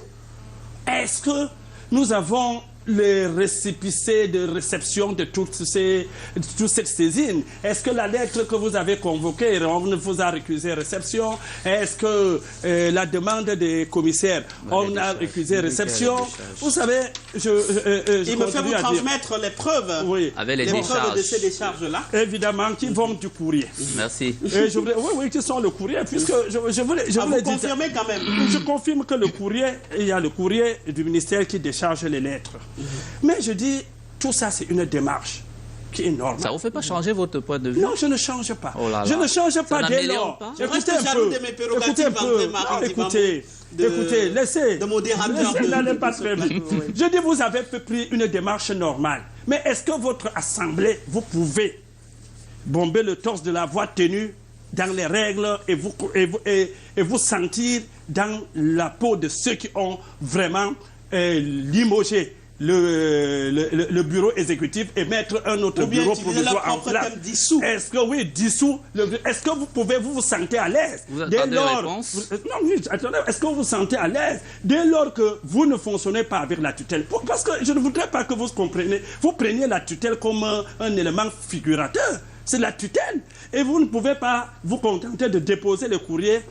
Est-ce que nous avons les récépissés de réception de toute cette saisine? Est-ce que la lettre que vous avez convoquée, on vous a récusé réception? Est-ce que la demande des commissaires, on a récusé réception? Vous savez, il me fait vous transmettre les preuves, avec les preuves de ces décharges-là. Évidemment, qui vont du courrier. Merci. Et oui, qui sont le courrier, puisque je voulais dire... Vous confirmez quand même? Je confirme que le courrier, il y a le courrier du ministère qui décharge les lettres. Mais je dis, tout ça, c'est une démarche qui est normale. Ça ne vous fait pas changer votre point de vue? Non, je ne change pas. Oh là là. Je ne change pas dès lors. Écoutez un peu. Écoutez, laissez. De modérateur. N'allez pas très vite. Je dis, vous avez pris une démarche normale. Mais est-ce que votre assemblée, vous pouvez bomber le torse de la voix tenue dans les règles et vous sentir dans la peau de ceux qui ont vraiment limogé le bureau exécutif et mettre un autre bureau provisoire en place. Est-ce que oui, dissous? Est-ce que vous vous sentez à l'aise? Vous attendez la réponse? Attendez, est-ce que vous vous sentez à l'aise dès lors que vous ne fonctionnez pas avec la tutelle? Parce que je ne voudrais pas que vous preniez la tutelle comme un élément figurateur. C'est la tutelle. Et vous ne pouvez pas vous contenter de déposer le courrier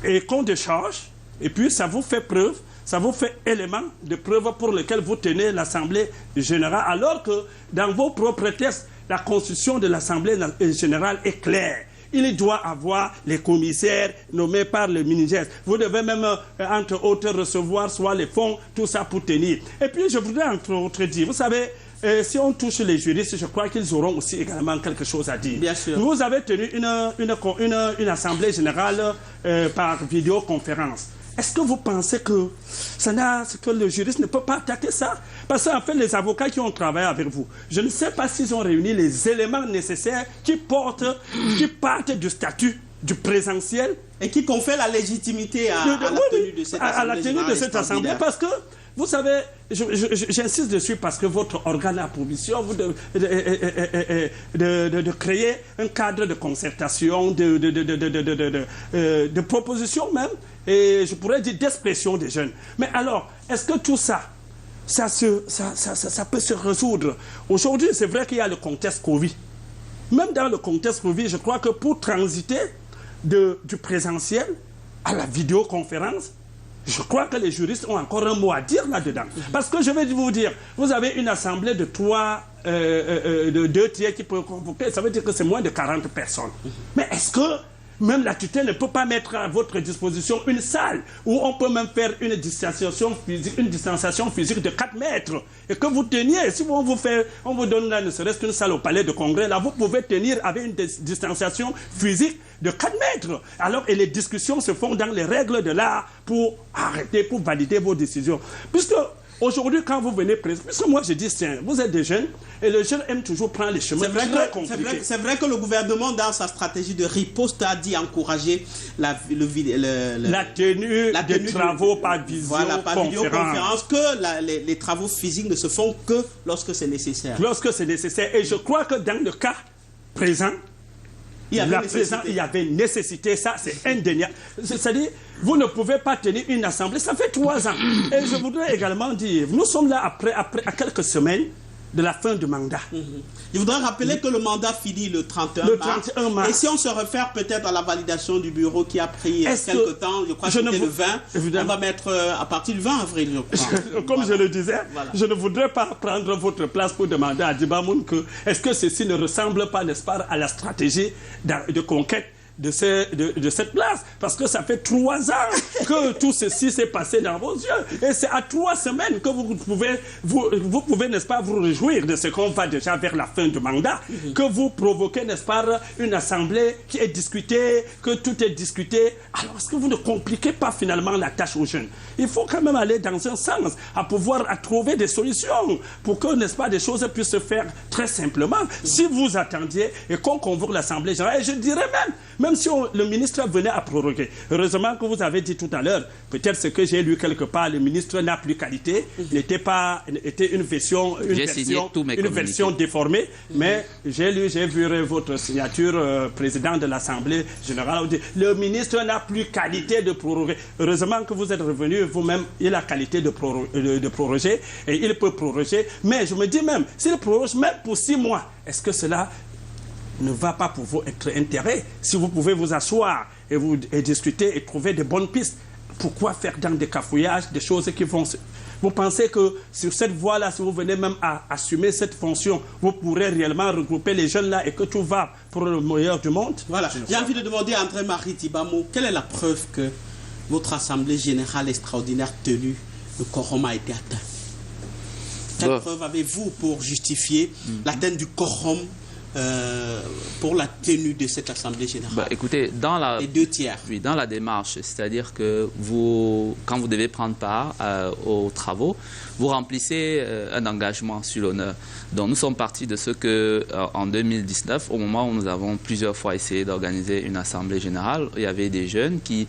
et qu'on décharge, et puis ça vous fait preuve. Ça vous fait élément de preuve pour lequel vous tenez l'Assemblée générale, alors que dans vos propres textes, la constitution de l'Assemblée générale est claire. Il doit avoir les commissaires nommés par le ministère. Vous devez même, entre autres, recevoir soit les fonds, tout ça pour tenir. Et puis, je voudrais entre autres dire, vous savez, si on touche les juristes, je crois qu'ils auront aussi également quelque chose à dire. Bien sûr. Vous avez tenu une Assemblée générale par vidéoconférence. Est-ce que vous pensez que le juriste ne peut pas attaquer ça? Parce qu'en fait, les avocats qui ont travaillé avec vous, je ne sais pas s'ils ont réuni les éléments nécessaires qui partent du statut du présentiel. Et qui confèrent la légitimité à la tenue de cette Assemblée. Parce que, vous savez, j'insiste dessus parce que votre organe a pour mission de créer un cadre de concertation, de proposition même, et je pourrais dire d'expression des jeunes. Mais alors, est-ce que tout ça, ça peut se résoudre? Aujourd'hui, c'est vrai qu'il y a le contexte Covid. Même dans le contexte Covid, je crois que pour transiter du présentiel à la vidéoconférence, je crois que les juristes ont encore un mot à dire là-dedans. Parce que je vais vous dire, vous avez une assemblée de 2 tiers qui peut convoquer, ça veut dire que c'est moins de 40 personnes. Mais est-ce que même la tutelle ne peut pas mettre à votre disposition une salle où on peut même faire une distanciation physique de 4 mètres et que vous teniez, si on vous donne là ne serait-ce qu'une salle au palais de congrès, là vous pouvez tenir avec une distanciation physique de 4 mètres. Alors, et les discussions se font dans les règles de l'art pour arrêter, pour valider vos décisions. Puisque aujourd'hui, quand vous venez présenter, puisque moi je dis, tiens, vous êtes des jeunes, et les jeunes aiment toujours prendre les chemins très compliqués. C'est vrai que le gouvernement, dans sa stratégie de riposte, a dit encourager la tenue des travaux par vidéoconférence. Que les travaux physiques ne se font que lorsque c'est nécessaire. Lorsque c'est nécessaire. Et je crois que dans le cas présent, il y avait nécessité, ça c'est indéniable. C'est-à-dire, vous ne pouvez pas tenir une assemblée, ça fait 3 ans. Et je voudrais également dire, nous sommes là à quelques semaines de la fin du mandat. Je voudrais rappeler que le mandat finit le 31 mars. Et si on se réfère peut-être à la validation du bureau qui a pris quelques temps, je crois que c'était le 20, on va mettre à partir du 20 avril, je crois. Comme je le disais, je ne voudrais pas prendre votre place pour demander à Dibamoun que est-ce que ceci ne ressemble pas, n'est-ce pas, à la stratégie de conquête de cette place, parce que ça fait 3 ans que tout ceci s'est passé dans vos yeux, et c'est à 3 semaines que vous pouvez, n'est-ce pas, vous réjouir de ce qu'on va déjà vers la fin du mandat, que vous provoquez, n'est-ce pas, une assemblée qui est discutée, que tout est discuté. Alors est-ce que vous ne compliquez pas finalement la tâche aux jeunes? Il faut quand même aller dans un sens à trouver des solutions pour que, n'est-ce pas, des choses puissent se faire très simplement. Si vous attendiez et qu'on convoque l'Assemblée générale, et je dirais même si le ministre venait à proroguer. Heureusement que vous avez dit tout à l'heure, peut-être ce que j'ai lu quelque part, le ministre n'a plus qualité, était une version déformée, mais j'ai vu votre signature, président de l'Assemblée générale, le ministre n'a plus qualité de proroger. Heureusement que vous êtes revenu vous-même, il a qualité de proroger, et il peut proroger, mais je me dis même, s'il proroge même pour 6 mois, est-ce que cela ne va pas pour votre intérêt? Si vous pouvez vous asseoir et discuter et trouver de bonnes pistes, pourquoi faire dans des cafouillages, des choses qui vont... Vous pensez que sur cette voie-là, si vous venez même à assumer cette fonction, vous pourrez réellement regrouper les jeunes là et que tout va pour le meilleur du monde? Voilà. J'ai envie de demander à André-Marie Tibamo, quelle est la preuve que votre Assemblée générale extraordinaire tenue, le quorum a été atteint? Quelle preuve avez-vous pour justifier l'atteinte du quorum pour la tenue de cette Assemblée générale? Écoutez, les 2 tiers. Oui, dans la démarche, c'est-à-dire que quand vous devez prendre part aux travaux, vous remplissez un engagement sur l'honneur. Donc nous sommes partis de ce que en 2019, au moment où nous avons plusieurs fois essayé d'organiser une Assemblée générale, il y avait des jeunes qui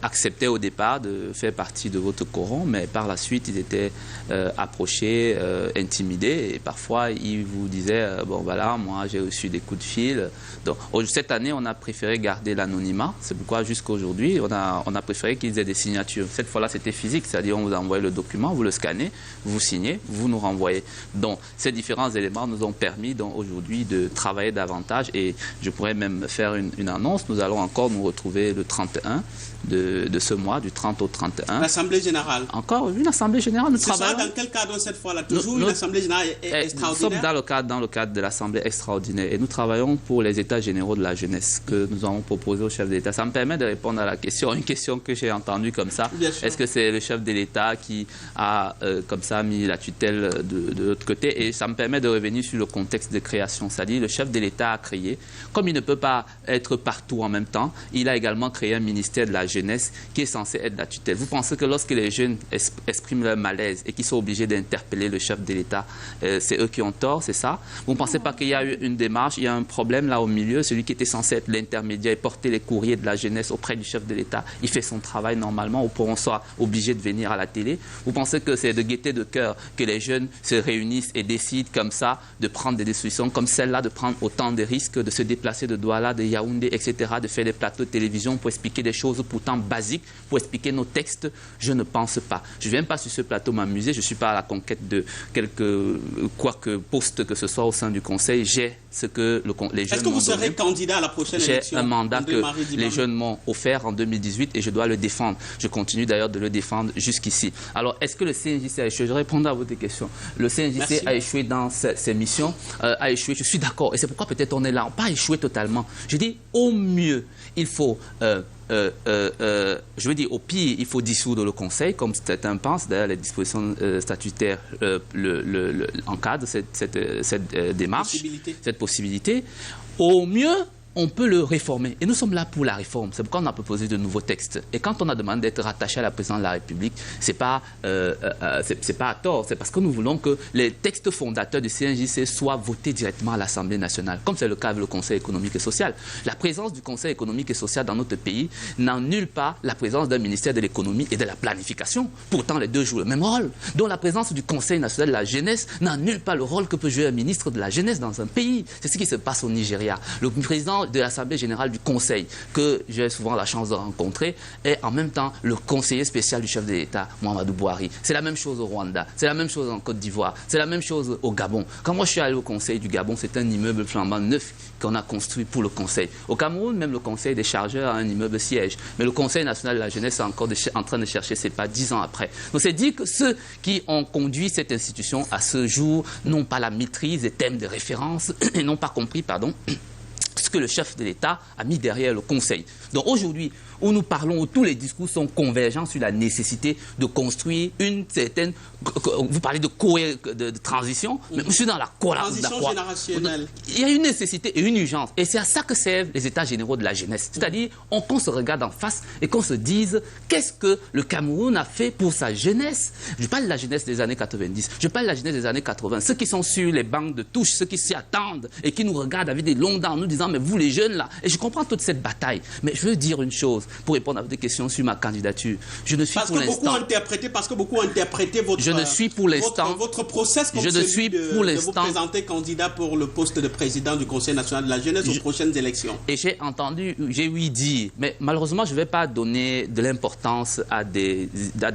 acceptaient au départ de faire partie de votre coron, mais par la suite, ils étaient approchés, intimidés, et parfois, ils vous disaient, bon voilà, moi j'ai reçu des coups de fil. Donc cette année, on a préféré garder l'anonymat, c'est pourquoi jusqu'à aujourd'hui, on a préféré qu'ils aient des signatures. Cette fois-là, c'était physique, c'est-à-dire on vous envoie le document, vous le scannez, vous signez, vous nous renvoyez. Donc ces différents éléments nous ont permis aujourd'hui de travailler davantage, et je pourrais même faire une annonce. Nous allons encore nous retrouver le 31 de ce mois, du 30 au 31. L'Assemblée générale. Encore une Assemblée générale. Nous travaillons. Dans quel cadre cette fois-là? Toujours une Assemblée générale extraordinaire? Nous sommes dans le cadre de l'Assemblée extraordinaire, et nous travaillons pour les États généraux de la jeunesse que nous avons proposé au chef de l'État. Ça me permet de répondre à la question, une question que j'ai entendue comme ça. Est-ce que c'est le chef de l'État qui a comme ça mis la tutelle de l'autre côté? Et ça me permet de revenir sur le contexte de création. C'est-à-dire le chef de l'État a créé, comme il ne peut pas être partout en même temps, il a également créé un ministère de la jeunesse qui est censé être la tutelle. Vous pensez que lorsque les jeunes expriment leur malaise et qu'ils sont obligés d'interpeller le chef de l'État, c'est eux qui ont tort, c'est ça? Vous ne pensez pas qu'il y a eu une démarche, il y a un problème là au milieu, celui qui était censé être l'intermédiaire et porter les courriers de la jeunesse auprès du chef de l'État, il fait son travail normalement, ou pour on soit obligé de venir à la télé? Vous pensez que c'est de gaieté de cœur que les jeunes se réunissent et décident comme ça de prendre des décisions comme celle-là, de prendre autant de risques, de se déplacer de Douala, de Yaoundé, etc., de faire des plateaux de télévision pour expliquer des choses pourtant basiques, pour expliquer nos textes? Je ne pense pas. Je ne viens pas sur ce plateau m'amuser, je ne suis pas à la conquête de quelque poste que ce soit au sein du Conseil. J'ai ce que les jeunes m'ont donné. Est-ce que vous serez candidat à la prochaine élection? J'ai un mandat que les jeunes m'ont offert en 2018 et je dois le défendre. Je continue d'ailleurs de le défendre jusqu'ici. Alors, est-ce que le CNJC a échoué? Je réponds à votre question. Le CNJC a échoué dans ses missions, a échoué, je suis d'accord. Et c'est pourquoi peut-être on est là. On n'a pas échoué totalement. Je dis, au mieux, il faut... je veux dire, au pire, il faut dissoudre le Conseil, comme certains pensent. D'ailleurs, les dispositions statutaires encadrent cette démarche, cette possibilité. Au mieux, on peut le réformer. Et nous sommes là pour la réforme. C'est pourquoi on a proposé de nouveaux textes. Et quand on a demandé d'être rattaché à la présidence de la République, c'est pas à tort. C'est parce que nous voulons que les textes fondateurs du CNJC soient votés directement à l'Assemblée nationale, comme c'est le cas avec le Conseil économique et social. La présence du Conseil économique et social dans notre pays n'annule pas la présence d'un ministère de l'économie et de la planification. Pourtant, les deux jouent le même rôle. Donc la présence du Conseil national de la jeunesse n'annule pas le rôle que peut jouer un ministre de la jeunesse dans un pays. C'est ce qui se passe au Nigeria. Le président de l'Assemblée générale du Conseil, que j'ai souvent la chance de rencontrer, est en même temps le conseiller spécial du chef de l'État, Mohamedou Bouhari. C'est la même chose au Rwanda, c'est la même chose en Côte d'Ivoire, c'est la même chose au Gabon. Quand moi je suis allé au Conseil du Gabon, c'est un immeuble flambant neuf qu'on a construit pour le Conseil. Au Cameroun, même le Conseil des chargeurs a un immeuble siège. Mais le Conseil national de la jeunesse est encore en train de chercher ses pas 10 ans après. Donc c'est dire que ceux qui ont conduit cette institution à ce jour n'ont pas la maîtrise des thèmes de référence et n'ont pas compris, ce que le chef de l'État a mis derrière le Conseil. Donc aujourd'hui, où nous parlons, où tous les discours sont convergents sur la nécessité de construire une certaine... Vous parlez de transition, mais je suis dans la transition générationnelle. Il y a une nécessité et une urgence. Et c'est à ça que servent les États généraux de la jeunesse. C'est-à-dire qu'on se regarde en face et qu'on se dise qu'est-ce que le Cameroun a fait pour sa jeunesse. Je parle de la jeunesse des années 90, je parle de la jeunesse des années 80. Ceux qui sont sur les bancs de touche, ceux qui s'y attendent et qui nous regardent avec des longs dents en nous disant mais vous les jeunes là. Et je comprends toute cette bataille. Mais je veux dire une chose pour répondre à votre question sur ma candidature. Je ne suis pour l'instant... Parce que beaucoup ont interprété votre... Je ne suis pour l'instant... Votre process comme celui de vous présenter candidat pour le poste de président du Conseil national de la jeunesse aux prochaines élections. Et j'ai ouï dire, mais malheureusement, je ne vais pas donner de l'importance à des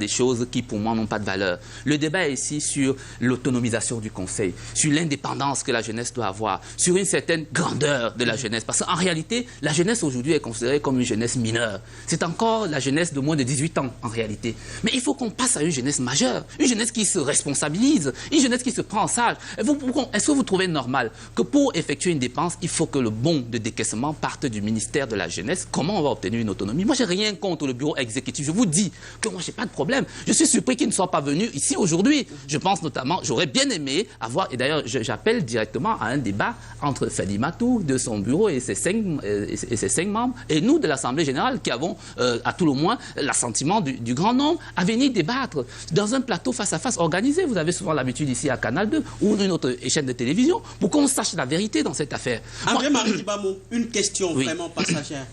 choses qui, pour moi, n'ont pas de valeur. Le débat est ici sur l'autonomisation du Conseil, sur l'indépendance que la jeunesse doit avoir, sur une certaine grandeur de la jeunesse. jeunesse. Parce qu'en réalité, la jeunesse aujourd'hui est considérée comme une jeunesse mineure. C'est encore la jeunesse de moins de 18 ans, en réalité. Mais il faut qu'on passe à une jeunesse majeure, une jeunesse qui se responsabilise, une jeunesse qui se prend en charge. Est-ce que vous trouvez normal que pour effectuer une dépense, il faut que le bon de décaissement parte du ministère de la Jeunesse? Comment on va obtenir une autonomie? Moi, j'ai rien contre le bureau exécutif. Je vous dis que moi, j'ai pas de problème. Je suis surpris qu'il ne soit pas venu ici aujourd'hui. Je pense notamment, j'aurais bien aimé avoir, et d'ailleurs, j'appelle directement à un débat entre Fadi Matou, de son bureau et ses 5 membres, et nous, de l'Assemblée générale, qui avons, à tout le moins, l'assentiment du grand nombre, à venir débattre dans un plateau face à face organisé. Vous avez souvent l'habitude ici à Canal 2 ou une autre chaîne de télévision pour qu'on sache la vérité dans cette affaire. André-Marie Dibamo, une question vraiment passagère.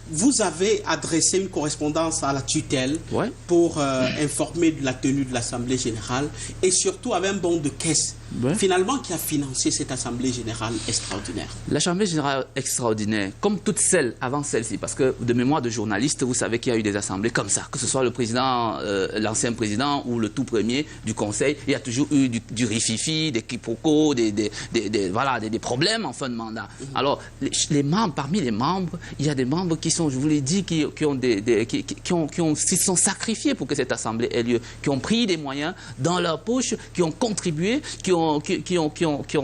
Vous avez adressé une correspondance à la tutelle pour informer de la tenue de l'Assemblée générale et surtout avec un bon de caisse, finalement, qui a financé cette Assemblée générale extraordinaire. L'Assemblée générale extraordinaire, comme toutes celles avant celle-ci, parce que de mémoire de journaliste, vous savez qu'il y a eu des assemblées comme ça, que ce soit le président, l'ancien président ou le tout premier du Conseil, il y a toujours eu du rififi, des quiproquos, des problèmes en fin de mandat. Alors, les membres, parmi les membres, il y a des membres qui sont, je vous l'ai dit, qui se sont sacrifiés pour que cette assemblée ait lieu, qui ont pris des moyens dans leur poche, qui ont contribué, qui ont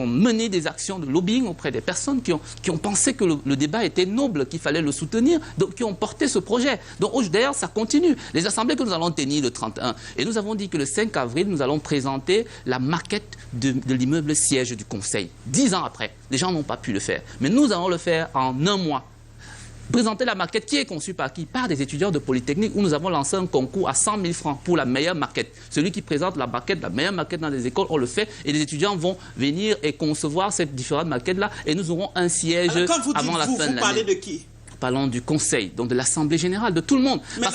mené des actions de lobbying auprès des personnes, qui ont pensé que le débat était noble, qu'il fallait le soutenir, donc qui ont porté ce projet. Donc d'ailleurs, ça continue. Les assemblées que nous allons tenir le 31, et nous avons dit que le 5 avril, nous allons présenter la maquette de l'immeuble siège du Conseil. 10 ans après, les gens n'ont pas pu le faire. Mais nous allons le faire en un mois. Présenter la maquette qui est conçue par qui? Par des étudiants de Polytechnique, où nous avons lancé un concours à 100 000 francs pour la meilleure maquette. Celui qui présente la meilleure maquette dans les écoles, on le fait et les étudiants vont venir et concevoir cette différente maquette-là et nous aurons un siège avant la fin de l'année. Vous parlez de qui? Parlons du Conseil, donc de l'Assemblée générale, de tout le monde. Mais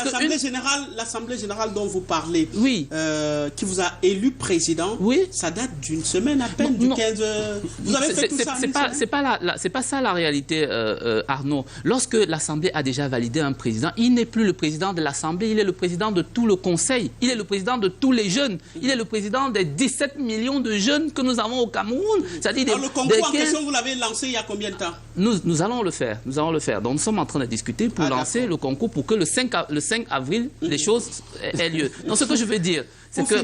l'Assemblée générale dont vous parlez, qui vous a élu président, ça date d'une semaine à peine, du 15... Vous avez fait tout ça en une semaine? C'est pas ça la réalité, Arnaud. Lorsque l'Assemblée a déjà validé un président, il n'est plus le président de l'Assemblée, il est le président de tout le Conseil. Il est le président de tous les jeunes. Il est le président des 17 millions de jeunes que nous avons au Cameroun. Alors le concours en question, vous l'avez lancé il y a combien de temps? Nous allons le faire. Nous allons le faire. Donc nous sommes en train de discuter pour lancer le concours pour que le 5 avril, les choses aient lieu. Donc ce que je veux dire, c'est que...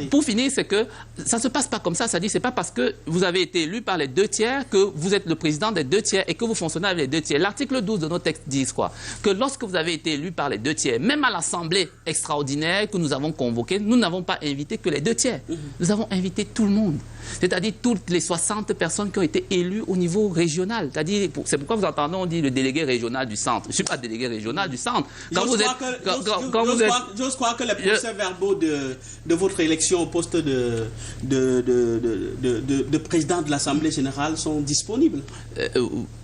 Pour finir, c'est que ça ne se passe pas comme ça. Ça dit, c'est pas parce que vous avez été élu par les 2 tiers que vous êtes le président des 2 tiers et que vous fonctionnez avec les 2 tiers. L'article 12 de nos textes dit quoi? Que lorsque vous avez été élu par les 2 tiers, même à l'Assemblée extraordinaire que nous avons convoquée, nous n'avons pas invité que les 2 tiers. Nous avons invité tout le monde. C'est-à-dire toutes les 60 personnes qui ont été élues au niveau régional. C'est-à-dire, c'est pourquoi vous entendez, on dit le délégué régional du centre. Je ne suis pas délégué régional du centre. J'ose croire que les procès-verbaux de votre élection au poste de président de l'Assemblée générale sont disponibles.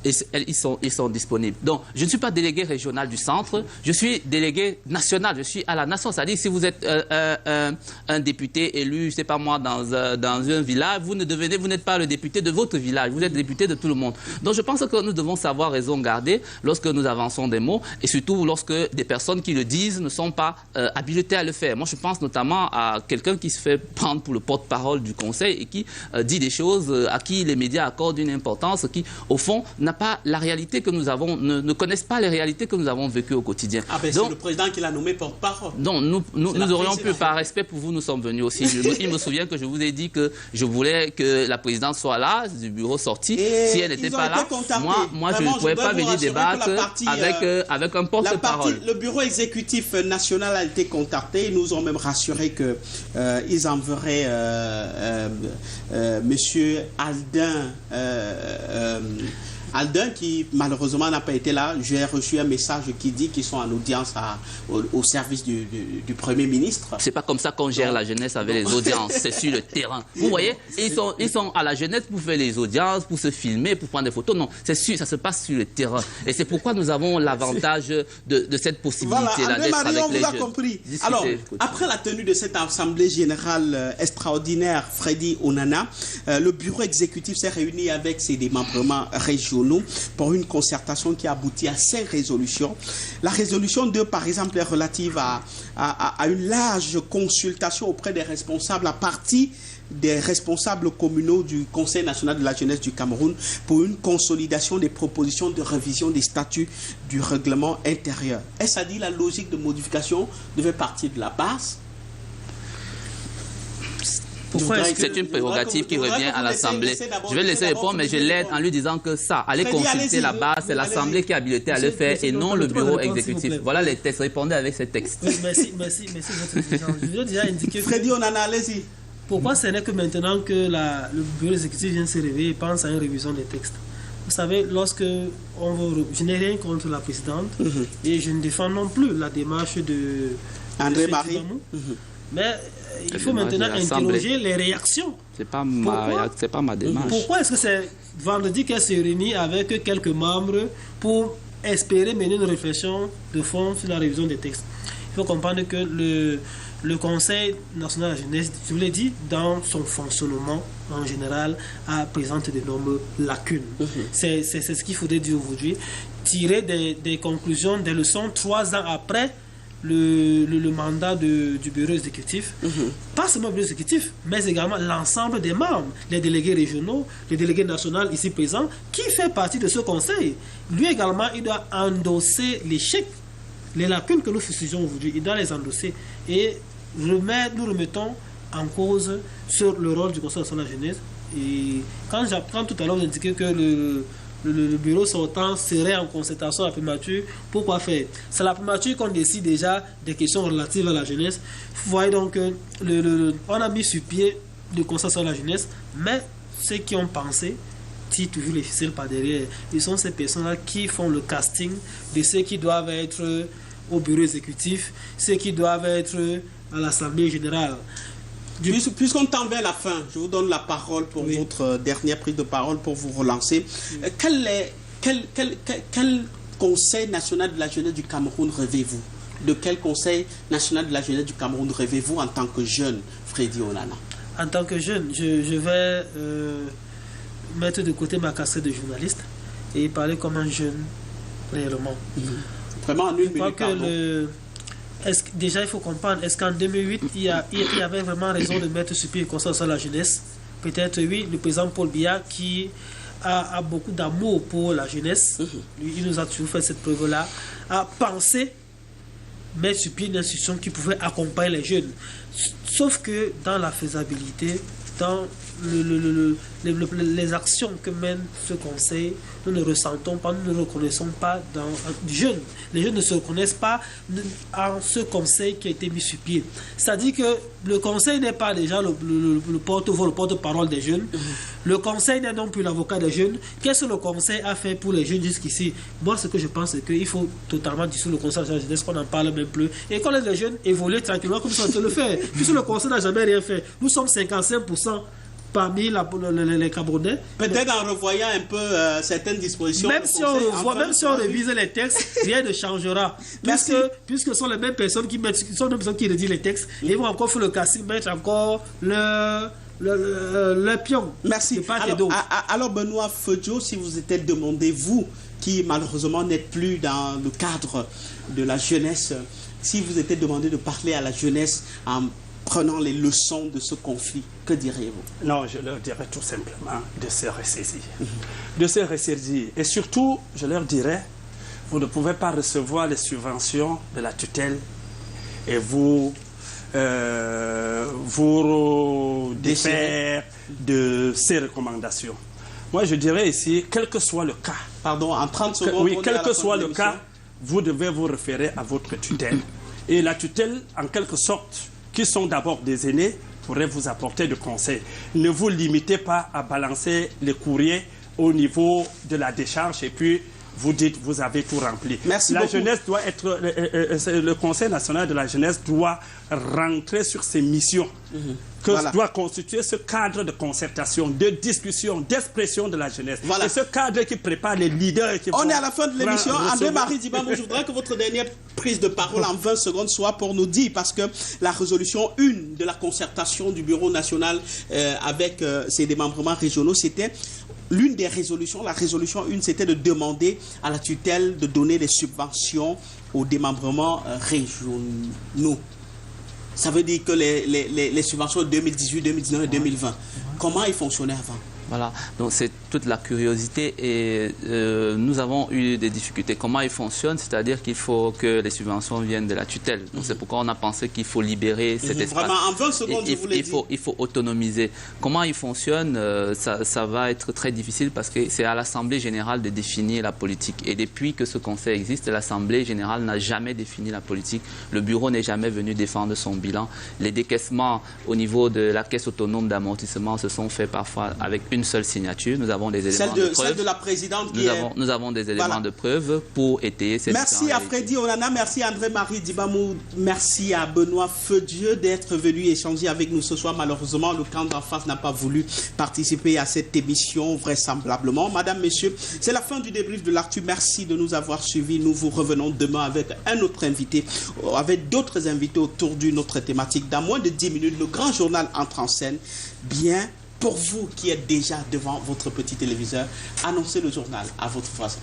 Ils sont disponibles. Donc, je ne suis pas délégué régional du centre, je suis délégué national, je suis à la nation. C'est-à-dire, si vous êtes un député élu, je ne sais pas moi, dans un village, vous n'êtes pas le député de votre village, vous êtes le député de tout le monde. Donc, je pense que nous devons savoir raison garder lorsque nous avançons des mots et surtout lorsque des personnes qui le disent ne sont pas habilitées à le faire. Moi, je pense notamment à quelqu'un qui se fait prendre pour le porte-parole du Conseil et qui dit des choses à qui les médias accordent une importance qui, au fond, n'a pas la réalité que nous avons, ne connaissent pas les réalités que nous avons vécues au quotidien. Ah ben c'est le président qui l'a nommé porte-parole. Donc, nous aurions pu, par respect pour vous, nous sommes venus aussi. Il me souvient que je vous ai dit que je voulais que la présidente soit là, du bureau sorti. Si elle n'était pas là, moi je ne pouvais pas venir débattre avec un porte-parole. Le bureau exécutif national a été contacté. Ils nous ont même rassuré qu'ils enverraient monsieur Aldin qui malheureusement n'a pas été là. J'ai reçu un message qui dit qu'ils sont en audience au service du Premier ministre. C'est pas comme ça qu'on gère la jeunesse avec les audiences, c'est sur le terrain. Vous voyez, ils sont à la jeunesse pour faire les audiences, pour se filmer, pour prendre des photos. Non, c'est sûr, ça se passe sur le terrain. Et c'est pourquoi nous avons l'avantage de cette possibilité-là d'être avec les jeunes. Compris. Alors, après la tenue de cette assemblée générale extraordinaire, Freddy Onana, le bureau exécutif s'est réuni avec ses démembrements régionaux Cotonou pour une concertation qui aboutit à 5 résolutions. La résolution 2, par exemple, est relative à une large consultation auprès des responsables à partir des responsables communaux du Conseil national de la jeunesse du Cameroun pour une consolidation des propositions de révision des statuts du règlement intérieur. Est-ce à dire la logique de modification devait partir de la base? C'est une prérogative qui revient à l'Assemblée. Je vais le laisser répondre, mais je l'aide en lui disant que ça, aller consulter la base, c'est l'Assemblée qui est habilitée à le faire et non le bureau exécutif. Voilà les textes. Répondez avec ces textes. Merci, votre président. Je veux déjà indiquer que... Freddy, on en a, allez-y. Pourquoi ce n'est que maintenant que le bureau exécutif vient se réveiller et pense à une révision des textes? Vous savez, je n'ai rien contre la présidente et je ne défends non plus la démarche de André Marie. Mais il faut maintenant interroger les réactions. C'est pas ma démarche. Pourquoi est-ce que c'est vendredi qu'elle se réunit avec quelques membres pour espérer mener une réflexion de fond sur la révision des textes? Il faut comprendre que le Conseil national de la jeunesse, je vous l'ai dit, dans son fonctionnement en général, présente d'énormes lacunes. C'est ce qu'il faudrait dire aujourd'hui. Tirer des conclusions, des leçons 3 ans après le mandat du bureau exécutif, pas seulement le bureau exécutif, mais également l'ensemble des membres, les délégués régionaux, les délégués nationaux ici présents, qui fait partie de ce conseil. Lui également, il doit endosser l'échec, les lacunes que nous fustigeons aujourd'hui, il doit les endosser. Et nous remettons en cause sur le rôle du Conseil national de la jeunesse. Et quand j'apprends tout à l'heure, vous indiquez que le bureau sortant serait en concertation à la primature, pourquoi faire? C'est la primature qu'on décide déjà des questions relatives à la jeunesse. Vous voyez donc que on a mis sur pied le Conseil national de la jeunesse, mais ceux qui ont pensé tirent toujours les ficelles par derrière. Ils sont ces personnes-là qui font le casting de ceux qui doivent être au bureau exécutif, ceux qui doivent être à l'Assemblée générale. Puisqu'on tend vers la fin, je vous donne la parole pour votre dernière prise de parole pour vous relancer. Quel Conseil national de la jeunesse du Cameroun rêvez-vous? De quel Conseil national de la jeunesse du Cameroun rêvez-vous en tant que jeune, Freddy Onana? En tant que jeune, je vais mettre de côté ma casquette de journaliste et parler comme un jeune réellement. Vraiment en une minute, déjà, il faut comprendre, est-ce qu'en 2008, il y avait vraiment raison de mettre sur pied le Conseil national de la jeunesse? Peut-être oui, le président Paul Biya, qui a beaucoup d'amour pour la jeunesse, lui, il nous a toujours fait cette preuve-là, a pensé mettre sur pied une institution qui pouvait accompagner les jeunes. Sauf que dans la faisabilité, dans les actions que mène ce conseil, nous ne ressentons pas, nous ne reconnaissons pas dans les jeunes. Les jeunes ne se reconnaissent pas en ce conseil qui a été mis sur pied. C'est-à-dire que le conseil n'est pas déjà le porte-voix, le porte-parole des jeunes. Le conseil n'est non plus l'avocat des jeunes. Qu'est-ce que le conseil a fait pour les jeunes jusqu'ici? Moi, ce que je pense, c'est qu'il faut totalement dissoudre le conseil de la jeunesse, qu'on n'en parle même plus. Et qu'on laisse les jeunes évoluer tranquillement comme ça, on le fait. Puisque le conseil n'a jamais rien fait. Nous sommes 55% parmi les Camerounais. Peut-être en revoyant un peu certaines dispositions. Même si on révise les textes, rien ne changera. Puisque ce sont les mêmes personnes qui rédigent les textes. Et ils vont encore faire le casting, mettre encore le pion. Merci. Alors Benoît Fedjo, si vous étiez demandé, vous qui malheureusement n'êtes plus dans le cadre de la jeunesse, si vous étiez demandé de parler à la jeunesse en prenant les leçons de ce conflit, que diriez-vous? Non, je leur dirais tout simplement de se ressaisir. De se ressaisir. Et surtout, je leur dirais, vous ne pouvez pas recevoir les subventions de la tutelle et vous défaire de ces recommandations. Moi, je dirais ici, quel que soit le cas. Pardon, en 30 secondes. Oui, quel que soit le cas, vous devez vous référer à votre tutelle. Et la tutelle, en quelque sorte, qui sont d'abord des aînés, pourraient vous apporter des conseils. Ne vous limitez pas à balancer les courriers au niveau de la décharge et puis vous dites vous avez tout rempli. Merci la beaucoup. Jeunesse doit être, le Conseil national de la jeunesse doit rentrer sur ses missions que Voilà. doit constituer ce cadre de concertation, de discussion, d'expression de la jeunesse. Voilà. Et ce cadre qui prépare les leaders qui On vont est à la fin de l'émission. recevoir- André-Marie Dibamou, je voudrais que votre dernière prise de parole en 20 secondes soit pour nous dire, parce que la résolution 1 de la concertation du Bureau national avec ses démembrements régionaux, c'était l'une des résolutions. La résolution 1, c'était de demander à la tutelle de donner des subventions aux démembrements régionaux. Ça veut dire que les subventions de 2018, 2019 et 2020, comment ils fonctionnaient avant? Voilà, donc c'est toute la curiosité et nous avons eu des difficultés. Comment il fonctionne? C'est-à-dire qu'il faut que les subventions viennent de la tutelle. Donc c'est pourquoi on a pensé qu'il faut libérer cet espace. Vraiment, en 20 secondes, je vous l'ai dit. Il faut autonomiser. Comment il fonctionne? Ça va être très difficile parce que c'est à l'Assemblée générale de définir la politique. Et depuis que ce conseil existe, l'Assemblée générale n'a jamais défini la politique. Le bureau n'est jamais venu défendre son bilan. Les décaissements au niveau de la caisse autonome d'amortissement se sont faits parfois avec une seule signature. Nous avons des éléments de preuve. Celle de la présidente qui Nous avons des éléments Voilà. de preuve pour étayer cette Merci à Freddy Onana, merci à André-Marie Dibamou, merci à Benoît Feu-Dieu d'être venu échanger avec nous ce soir. Malheureusement, le camp d'en face n'a pas voulu participer à cette émission, vraisemblablement. Madame, messieurs, c'est la fin du débrief de l'Actu. Merci de nous avoir suivis. Nous vous revenons demain avec un autre invité, avec d'autres invités autour d'une autre thématique. Dans moins de 10 minutes, le grand journal entre en scène. Bien, pour vous qui êtes déjà devant votre petit téléviseur, annoncez le journal à votre façon.